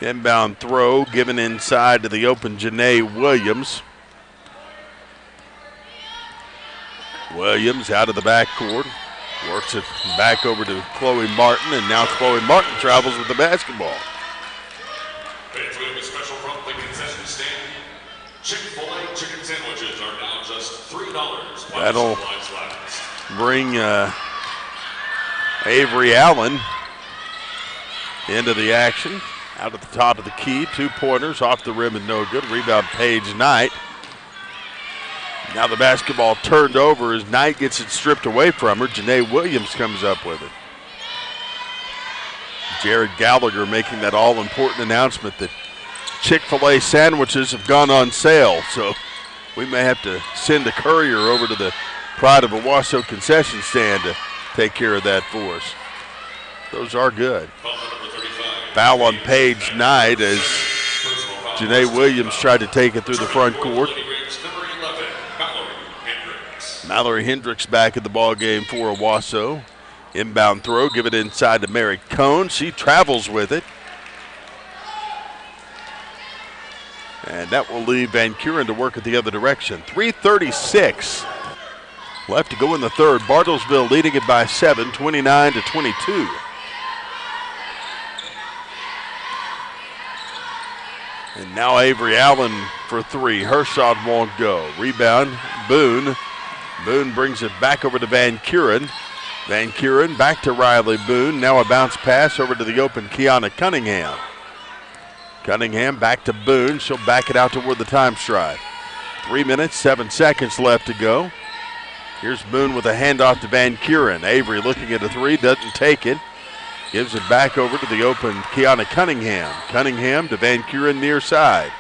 Inbound throw given inside to the open Janae Williams. Williams out of the backcourt. Works it back over to Chloe Martin, and now Chloe Martin travels with the basketball. Fans, we have a special from the concession stand. Chick-fil-A chicken sandwiches are now just $3. That'll bring Avery Allen into the action. Out at the top of the key, 2-pointers off the rim and no good. Rebound Paige Knight. Now the basketball turned over as Knight gets it stripped away from her. Janae Williams comes up with it. Jared Gallagher making that all-important announcement that Chick-fil-A sandwiches have gone on sale, so we may have to send a courier over to the Pride of Owasso concession stand to take care of that for us. Those are good. Foul on Paige Knight as Janae Williams tried to take it through the front court. Mallory Hendricks back in the ball game for Owasso. Inbound throw, give it inside to Mary Cohn. She travels with it. And that will leave Van Kuren to work it the other direction. 3:36 left to go in the third. Bartlesville leading it by 7, 29-22. And now Avery Allen for three. Her shot won't go. Rebound, Boone. Boone brings it back over to Van Kuren. Van Kuren back to Riley Boone. Now a bounce pass over to the open Kiana Cunningham. Cunningham back to Boone. She'll back it out toward the time stride. 3 minutes, 7 seconds left to go. Here's Boone with a handoff to Van Kuren. Avery looking at a three, doesn't take it. Gives it back over to the open Kiana Cunningham. Cunningham to Van Kuren near side.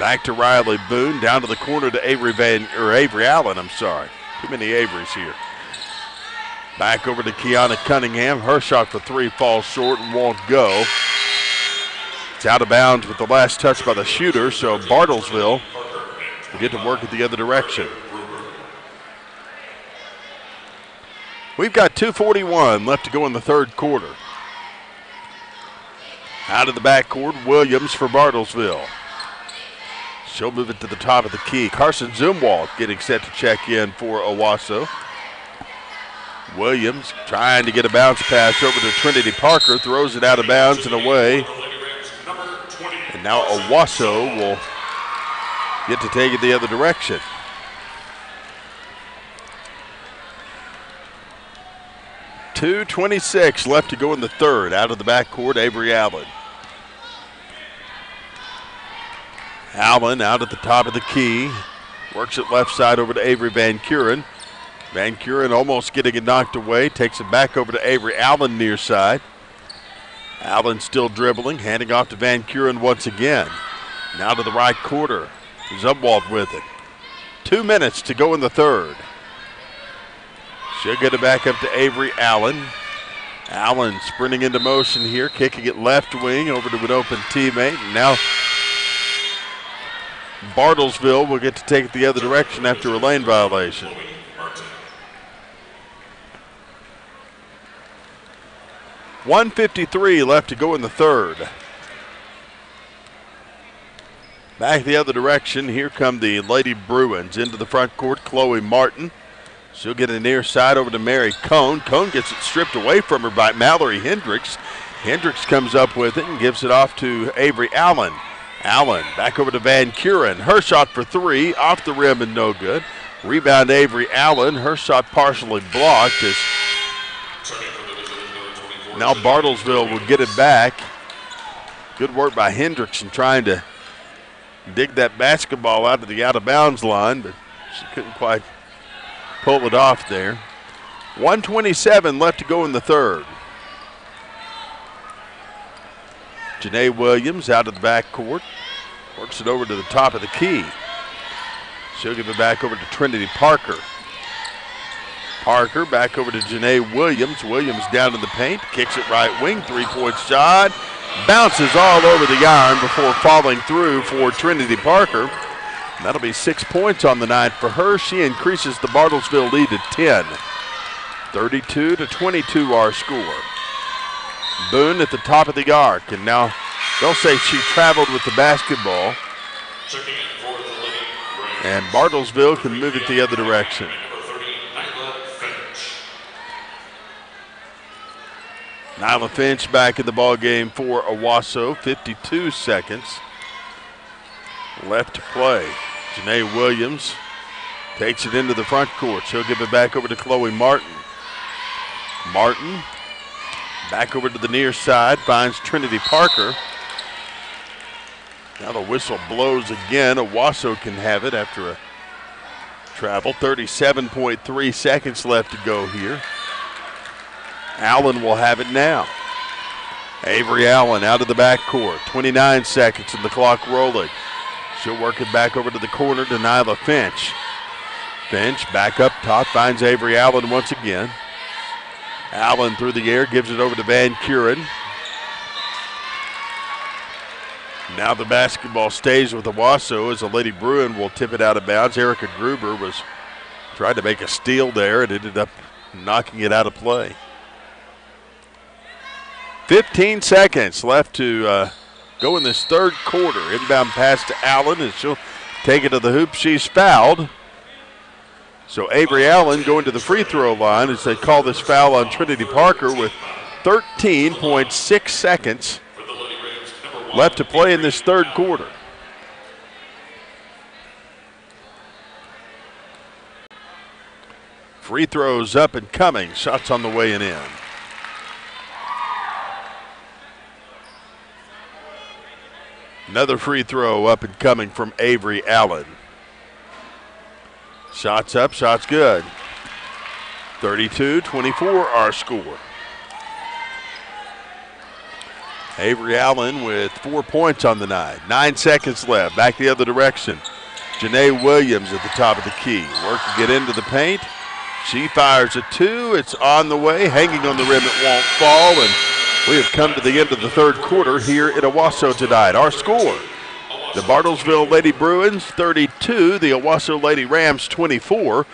Back to Riley Boone, down to the corner to Avery Allen, I'm sorry. Too many Averys here. Back over to Kiana Cunningham. Her shot for three falls short and won't go. It's out of bounds with the last touch by the shooter, so Bartlesville will get to work it the other direction. We've got 2:41 left to go in the third quarter. Out of the backcourt, Williams for Bartlesville. She'll move it to the top of the key. Carson Zumwalt getting set to check in for Owasso. Williams trying to get a bounce pass over to Trinity Parker. Throws it out of bounds and away. And now Owasso will get to take it the other direction. .226 left to go in the third. Out of the backcourt, Avery Allen. Allen out at the top of the key. Works it left side over to Avery Van Kuren. Van Kuren almost getting it knocked away. Takes it back over to Avery Allen near side. Allen still dribbling. Handing off to Van Kuren once again. Now to the right quarter. Zumwalt with it. 2 minutes to go in the third. She'll get it back up to Avery Allen. Allen sprinting into motion here. Kicking it left wing over to an open teammate. And now Bartlesville will get to take it the other direction after a lane violation. .153 left to go in the third. Back the other direction. Here come the Lady Bruins into the front court. Chloe Martin. She'll get a near side over to Mary Cohn. Cohn gets it stripped away from her by Mallory Hendricks. Hendricks comes up with it and gives it off to Avery Allen. Allen back over to Van Kuren. Her shot for three, off the rim and no good. Rebound Avery Allen. Her shot partially blocked as now Bartlesville will get it back. Good work by Hendricks in trying to dig that basketball out of the out-of-bounds line, but she couldn't quite pull it off there. 1:27 left to go in the third. Janae Williams out of the back court. Works it over to the top of the key. She'll give it back over to Trinity Parker. Parker back over to Janae Williams. Williams down in the paint. Kicks it right wing. Three-point shot. Bounces all over the iron before falling through for Trinity Parker. That'll be 6 points on the night for her. She increases the Bartlesville lead to 10. 32-22 our score. Boone at the top of the arc, and now they'll say she traveled with the basketball. And Bartlesville can move it the other direction. Nyla Finch back in the ball game for Owasso. 52 seconds left to play. Janae Williams takes it into the front court. She'll give it back over to Chloe Martin. Martin back over to the near side, finds Trinity Parker. Now the whistle blows again. Owasso can have it after a travel. 37.3 seconds left to go here. Allen will have it now. Avery Allen out of the backcourt. 29 seconds and the clock rolling. She'll work it back over to the corner to Nyla Finch. Finch back up top, finds Avery Allen once again. Allen through the air, gives it over to Van Kuren. Now the basketball stays with Owasso as the Lady Bruin will tip it out of bounds. Erica Gruber was trying to make a steal there and ended up knocking it out of play. 15 seconds left to go in this third quarter. Inbound pass to Allen as she'll take it to the hoop. She's fouled. So Avery Allen going to the free throw line as they call this foul on Trinity Parker with 13.6 seconds left to play in this third quarter. Free throws up and coming. Shots on the way and in. Another free throw up and coming from Avery Allen. Shots up, shots good. 32-24 our score. Avery Allen with 4 points on the night. 9 seconds left. Back the other direction. Janae Williams at the top of the key. Work to get into the paint. She fires a two. It's on the way. Hanging on the rim. It won't fall. And we have come to the end of the third quarter here at Owasso tonight. Our score: the Bartlesville Lady Bruins 32, the Owasso Lady Rams 24.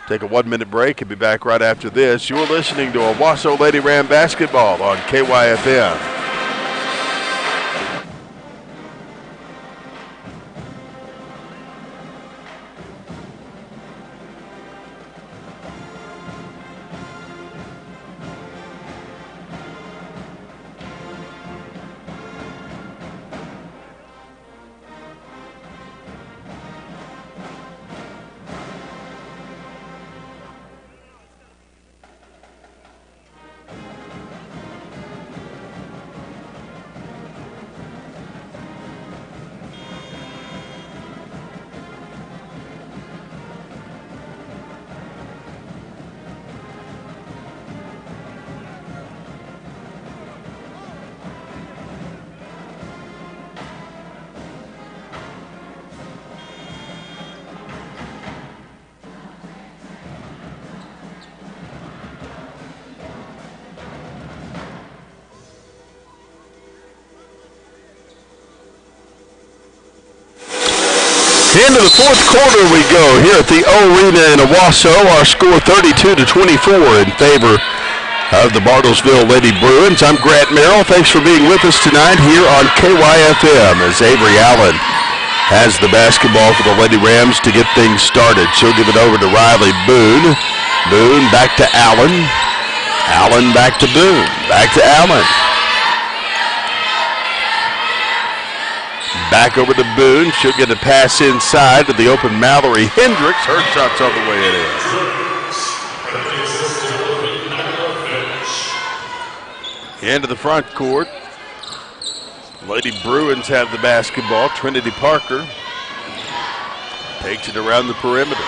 Take a 1 minute break and be back right after this. You're listening to Owasso Lady Ram basketball on KYFM. Into the fourth quarter we go here at the O-Arena in Owasso. Our score 32-24 in favor of the Bartlesville Lady Bruins. I'm Grant Merrill. Thanks for being with us tonight here on KYFM as Avery Allen has the basketball for the Lady Rams to get things started. She'll give it over to Riley Boone. Boone back to Allen. Allen back to Boone. Back to Allen. Back over to Boone. She'll get a pass inside to the open Mallory Hendricks. Her shot's on the way it is. Into the front court. Lady Bruins have the basketball. Trinity Parker takes it around the perimeter.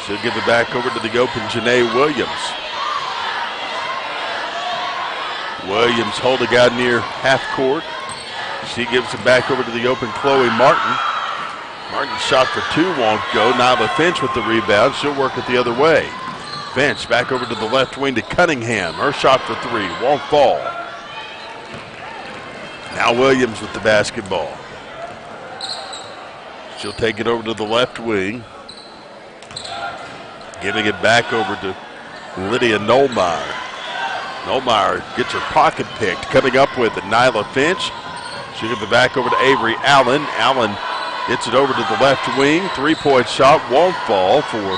She'll give it back over to the open Janae Williams. Williams holding out near half court. She gives it back over to the open Chloe Martin. Martin's shot for two won't go. Nyla Finch with the rebound. She'll work it the other way. Finch back over to the left wing to Cunningham. Her shot for three won't fall. Now Williams with the basketball. She'll take it over to the left wing. Giving it back over to Lydia Nolmeyer. Nolmeyer gets her pocket picked. Coming up with it, Nyla Finch. She'll give it back over to Avery Allen. Allen gets it over to the left wing. Three-point shot won't fall for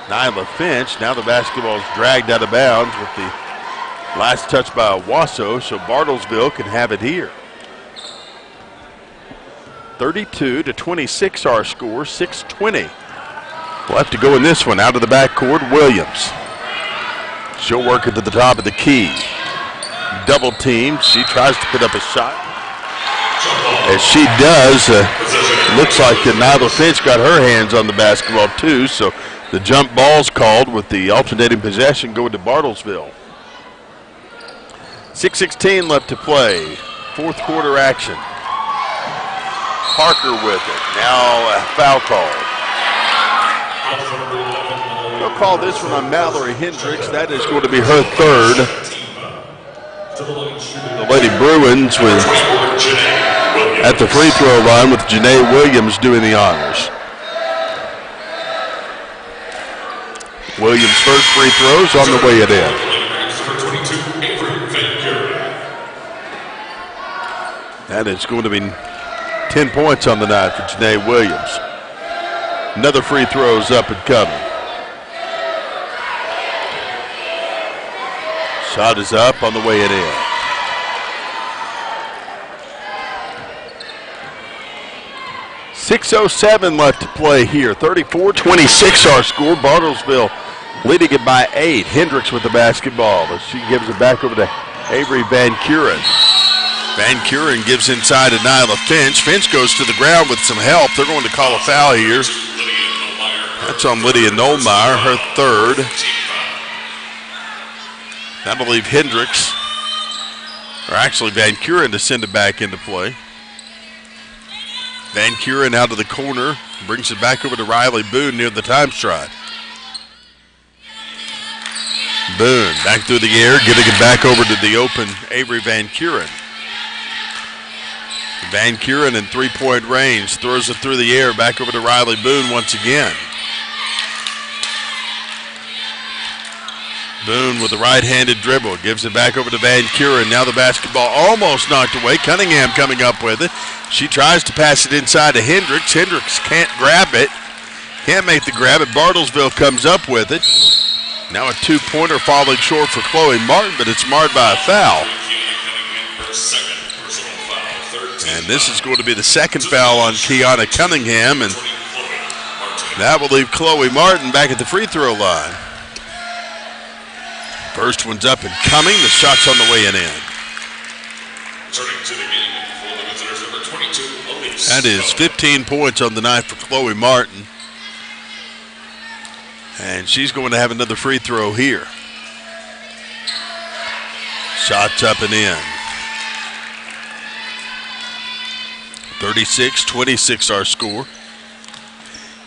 Nyla Finch. Now the basketball is dragged out of bounds with the last touch by Owasso, so Bartlesville can have it here. 32-26 our score, 6:20. We'll have to go in this one. Out of the backcourt, Williams. She'll work it to the top of the key. Double team. She tries to put up a shot. As she does, looks like Nyla Finch got her hands on the basketball too, so the jump ball's called with the alternating possession going to Bartlesville. 6:16 left to play. Fourth quarter action. Parker with it. Now a foul call. They'll call this one on Mallory Hendricks. That is going to be her third. The Lady Bruins with at the free throw line with Janae Williams doing the honors. Williams' first free throws on the way it in. That is going to be 10 points on the night for Janae Williams. Another free throw's up and coming. Shot is up on the way it in. .607 left to play here. 34-26 our score. Bartlesville leading it by 8. Hendricks with the basketball as she gives it back over to Avery Van Kuren. Van Kuren gives inside to Nyla Finch. Finch goes to the ground with some help. They're going to call a foul here. That's on Lydia Nolmeyer, her third. That'll leave Hendricks, or actually Van Kuren, to send it back into play. Van Kuren out of the corner, brings it back over to Riley Boone near the time stride. Boone back through the air, getting it back over to the open Avery Van Kuren. Van Kuren in three-point range, throws it through the air, back over to Riley Boone once again. Boone with the right-handed dribble, gives it back over to Van Kuren. Now the basketball almost knocked away. Cunningham coming up with it. She tries to pass it inside to Hendricks. Hendricks can't grab it. Can't make the grab it. Bartlesville comes up with it. Now a two-pointer falling short for Chloe Martin, but it's marred by a foul. And this is going to be the second foul on Kiana Cunningham, and that will leave Chloe Martin back at the free throw line. First one's up and coming. The shot's on the way and in. That is 15 points on the night for Chloe Martin. And she's going to have another free throw here. Shot's up and in. 36-26 our score.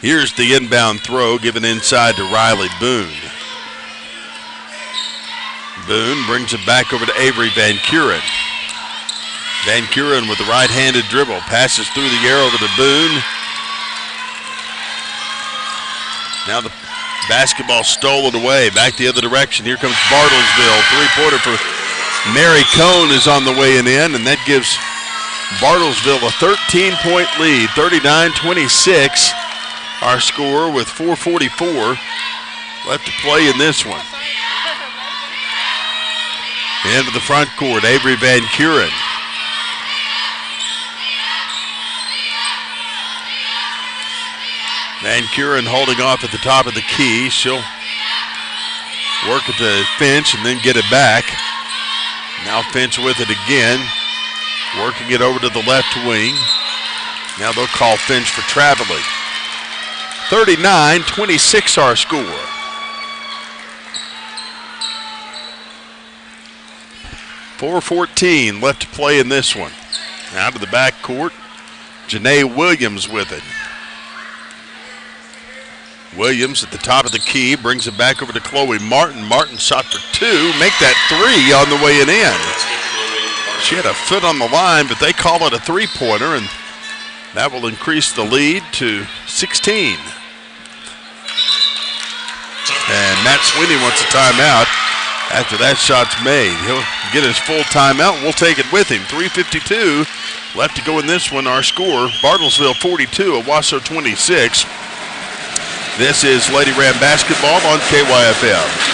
Here's the inbound throw given inside to Riley Boone. Boone brings it back over to Avery Van Kuren. Van Kuren with the right-handed dribble. Passes through the air over to Boone. Now the basketball stolen away. Back the other direction. Here comes Bartlesville. Three-pointer for Mary Cohn is on the way and in, and that gives Bartlesville a 13-point lead, 39-26. Our score with 4:44 left to play in this one. Into the front court, Avery Van Kuren. Van Kuren holding off at the top of the key. She'll work it to Finch and then get it back. Now Finch with it again, working it over to the left wing. Now they'll call Finch for traveling. 39-26 our score. .414 left to play in this one. Now to the back court, Janae Williams with it. Williams at the top of the key, brings it back over to Chloe Martin. Martin shot for two, make that three on the way and in. She had a foot on the line, but they call it a three-pointer, and that will increase the lead to 16. And Matt Sweeney wants a timeout after that shot's made. He'll get his full timeout, and we'll take it with him. 3:52 left to go in this one. Our score, Bartlesville 42, Owasso 26. This is Lady Ram basketball on KYFM.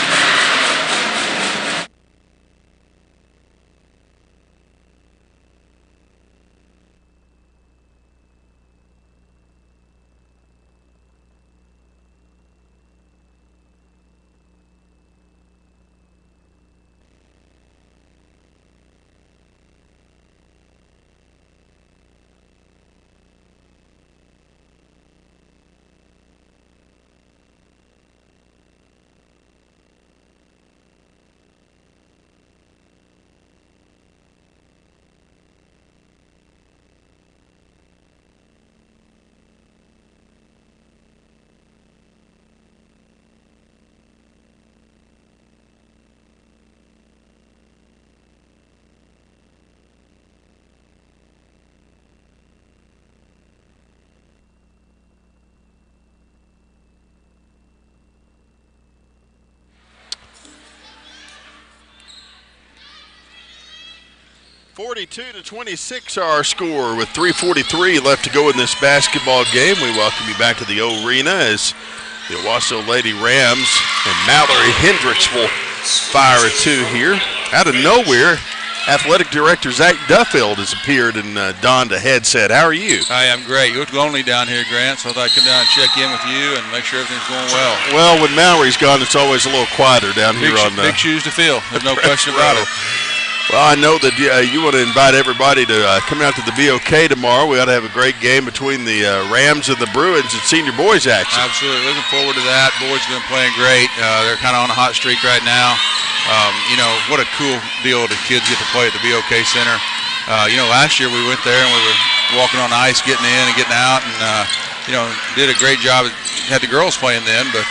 (42-26) our score with 3:43 left to go in this basketball game. We welcome you back to the arena as the Owasso Lady Rams and Mallory Hendricks will fire a two here. Out of nowhere, Athletic Director Zach Duffield has appeared and donned a headset. How are you? Hi, I'm great. You look lonely down here, Grant, so I thought I'd come down and check in with you and make sure everything's going well. Well, when Mallory's gone, it's always a little quieter down here on the big shoes to fill. There's no question about it. Well, I know that you want to invite everybody to come out to the BOK tomorrow. We ought to have a great game between the Rams and the Bruins and senior boys action. Absolutely. Looking forward to that. Boys have been playing great. They're kind of on a hot streak right now. You know, what a cool deal the kids get to play at the BOK Center. You know, last year we went there and we were walking on ice, getting in and getting out, and, you know, did a great job. Had the girls playing then, but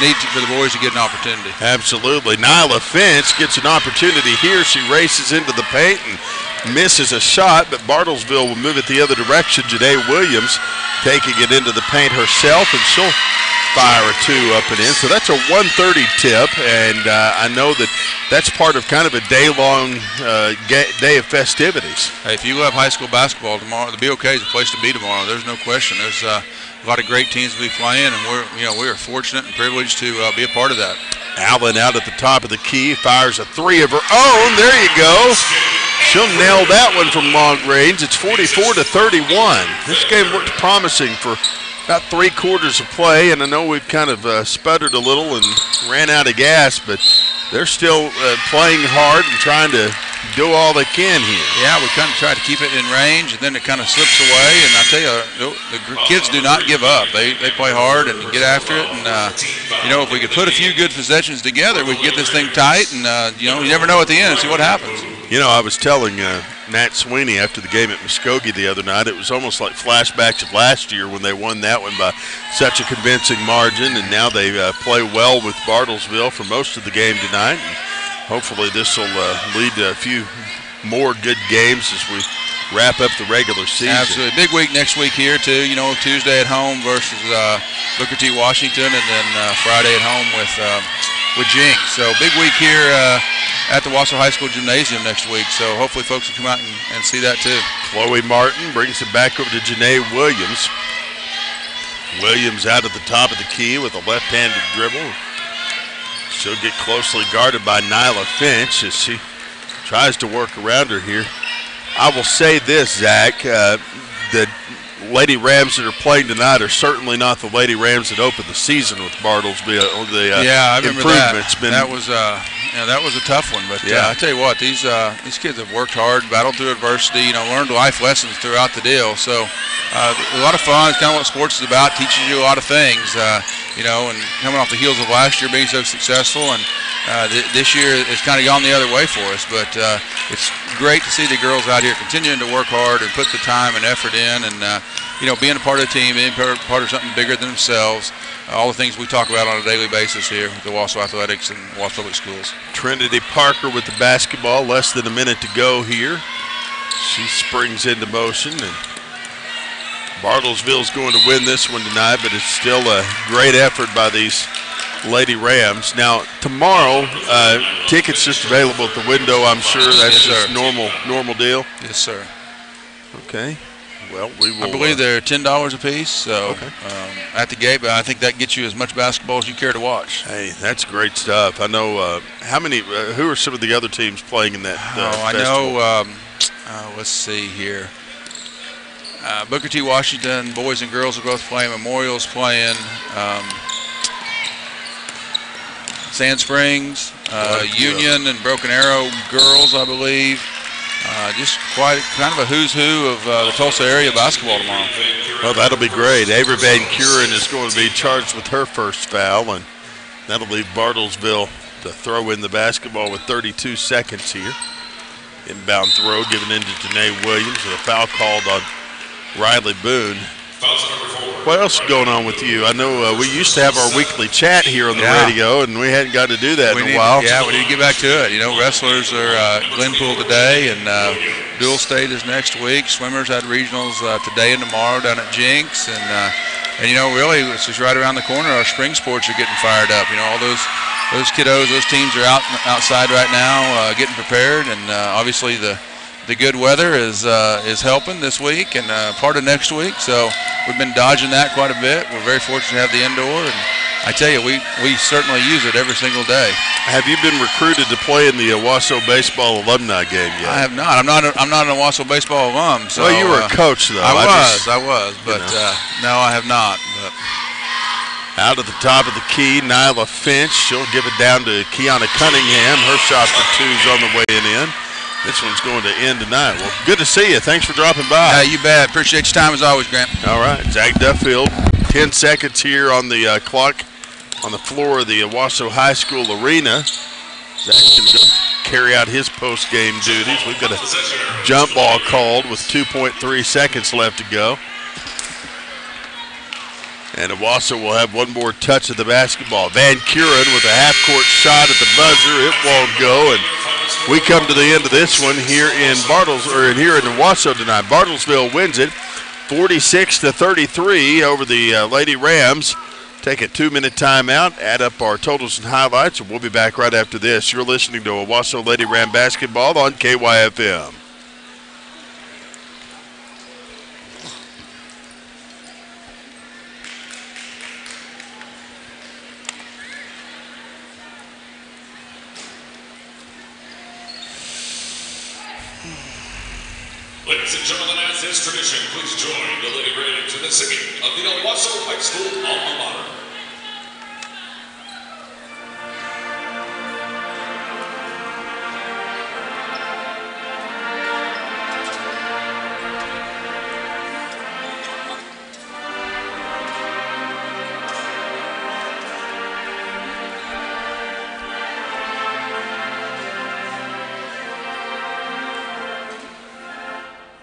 need for the boys to get an opportunity. Absolutely. Nyla Finch gets an opportunity here. She races into the paint and misses a shot, but Bartlesville will move it the other direction. Janae Williams taking it into the paint herself, and she'll fire a two up and in. So that's a 1:30 tip, and I know that that's part of kind of a day-long day of festivities. Hey, if you love high school basketball tomorrow, the BOK is a place to be tomorrow. There's no question. There's a lot of great teams to be playing, and we are fortunate and privileged to be a part of that. Allen out at the top of the key, fires a three of her own. There you go. She'll nail that one from long range. It's 44-31. This game looked promising for about 3 quarters of play, and I know we've kind of sputtered a little and ran out of gas, but they're still playing hard and trying to do all they can here. Yeah, we kind of try to keep it in range, and then it kind of slips away. And I tell you, the kids do not give up. They play hard and get after it. And, you know, if we could put a few good possessions together, we could get this thing tight. And, you know, you never know at the end. See what happens. You know, I was telling Matt Sweeney after the game at Muskogee the other night, it was almost like flashbacks of last year when they won that one by such a convincing margin. And now they play well with Bartlesville for most of the game tonight. And hopefully this will lead to a few more good games as we wrap up the regular season. Absolutely. Big week next week here, too. You know, Tuesday at home versus Booker T. Washington, and then Friday at home with Jinx. So big week here at the Owasso High School Gymnasium next week. So hopefully folks will come out and see that too. Chloe Martin brings it back over to Janae Williams. Williams out at the top of the key with a left-handed dribble. She'll get closely guarded by Nyla Finch as she tries to work around her here. I will say this, Zach, the Lady Rams that are playing tonight are certainly not the Lady Rams that opened the season with Bartlesville. I remember improvements that. That was a tough one. But I tell you what, these kids have worked hard, battled through adversity, learned life lessons throughout the deal. So a lot of fun. It's kind of what sports is about, teaches you a lot of things. And coming off the heels of last year being so successful, and this year it's kind of gone the other way for us. But it's great to see the girls out here continuing to work hard and put the time and effort in, and being a part of the team, being part of something bigger than themselves. All the things we talk about on a daily basis here with the Owasso Athletics and Owasso Public Schools. Trinity Parker with the basketball, less than a minute to go here. She springs into motion, and Bartlesville's going to win this one tonight, but it's still a great effort by these Lady Rams. Now, tomorrow, tickets just available at the window, I'm sure. That's just normal deal? Yes, sir. Okay. Well, we will. I believe they're $10 a piece, so at the gate, but I think that gets you as much basketball as you care to watch. Hey, that's great stuff. I know who are some of the other teams playing in that I know, let's see here. Booker T. Washington, boys and girls are both playing. Memorial's playing. Sand Springs, Union and Broken Arrow girls, I believe. Just quite kind of a who's who of the Tulsa area basketball tomorrow. Well, that'll be great. Ava Van Kuren is going to be charged with her first foul, and that'll leave Bartlesville to throw in the basketball with 32 seconds here. Inbound throw given into Janae Williams with a foul called on Riley Boone. What else is going on with you? I know we used to have our weekly chat here on the radio, and we hadn't got to do that in a while. Yeah, we need to get back to it. Wrestlers are Glenpool today, and Dual State is next week. Swimmers had regionals today and tomorrow down at Jinx, and really it's just right around the corner. Our spring sports are getting fired up. All those kiddos, those teams are outside right now getting prepared, and obviously the good weather is helping this week and part of next week. So we've been dodging that quite a bit. We're very fortunate to have the indoor, and I tell you, we certainly use it every single day. Have you been recruited to play in the Owasso baseball alumni game yet? I have not. I'm not an Owasso baseball alum. So, well, you were a coach, though. I was, but no, I have not. But. Out at the top of the key, Nyla Finch. She'll give it down to Kiana Cunningham. Her shot for two's on the way in. This one's going to end tonight. Well, good to see you. Thanks for dropping by. You bet. Appreciate your time as always, Grant. All right. Zach Duffield, 10 seconds here on the clock on the floor of the Owasso High School arena. Zach's going to carry out his post-game duties. We've got a jump ball called with 2.3 seconds left to go. And Owasso will have one more touch of the basketball. Van Kuren with a half-court shot at the buzzer. It won't go, and we come to the end of this one here in Owasso tonight. Bartlesville wins it 46-33 over the Lady Rams. Take a 2-minute timeout, add up our totals and highlights, and we'll be back right after this. You're listening to Owasso Lady Ram basketball on KYFM. Ladies and gentlemen, as is tradition, please join the Lady Rams in the singing of the Owasso High School alma mater.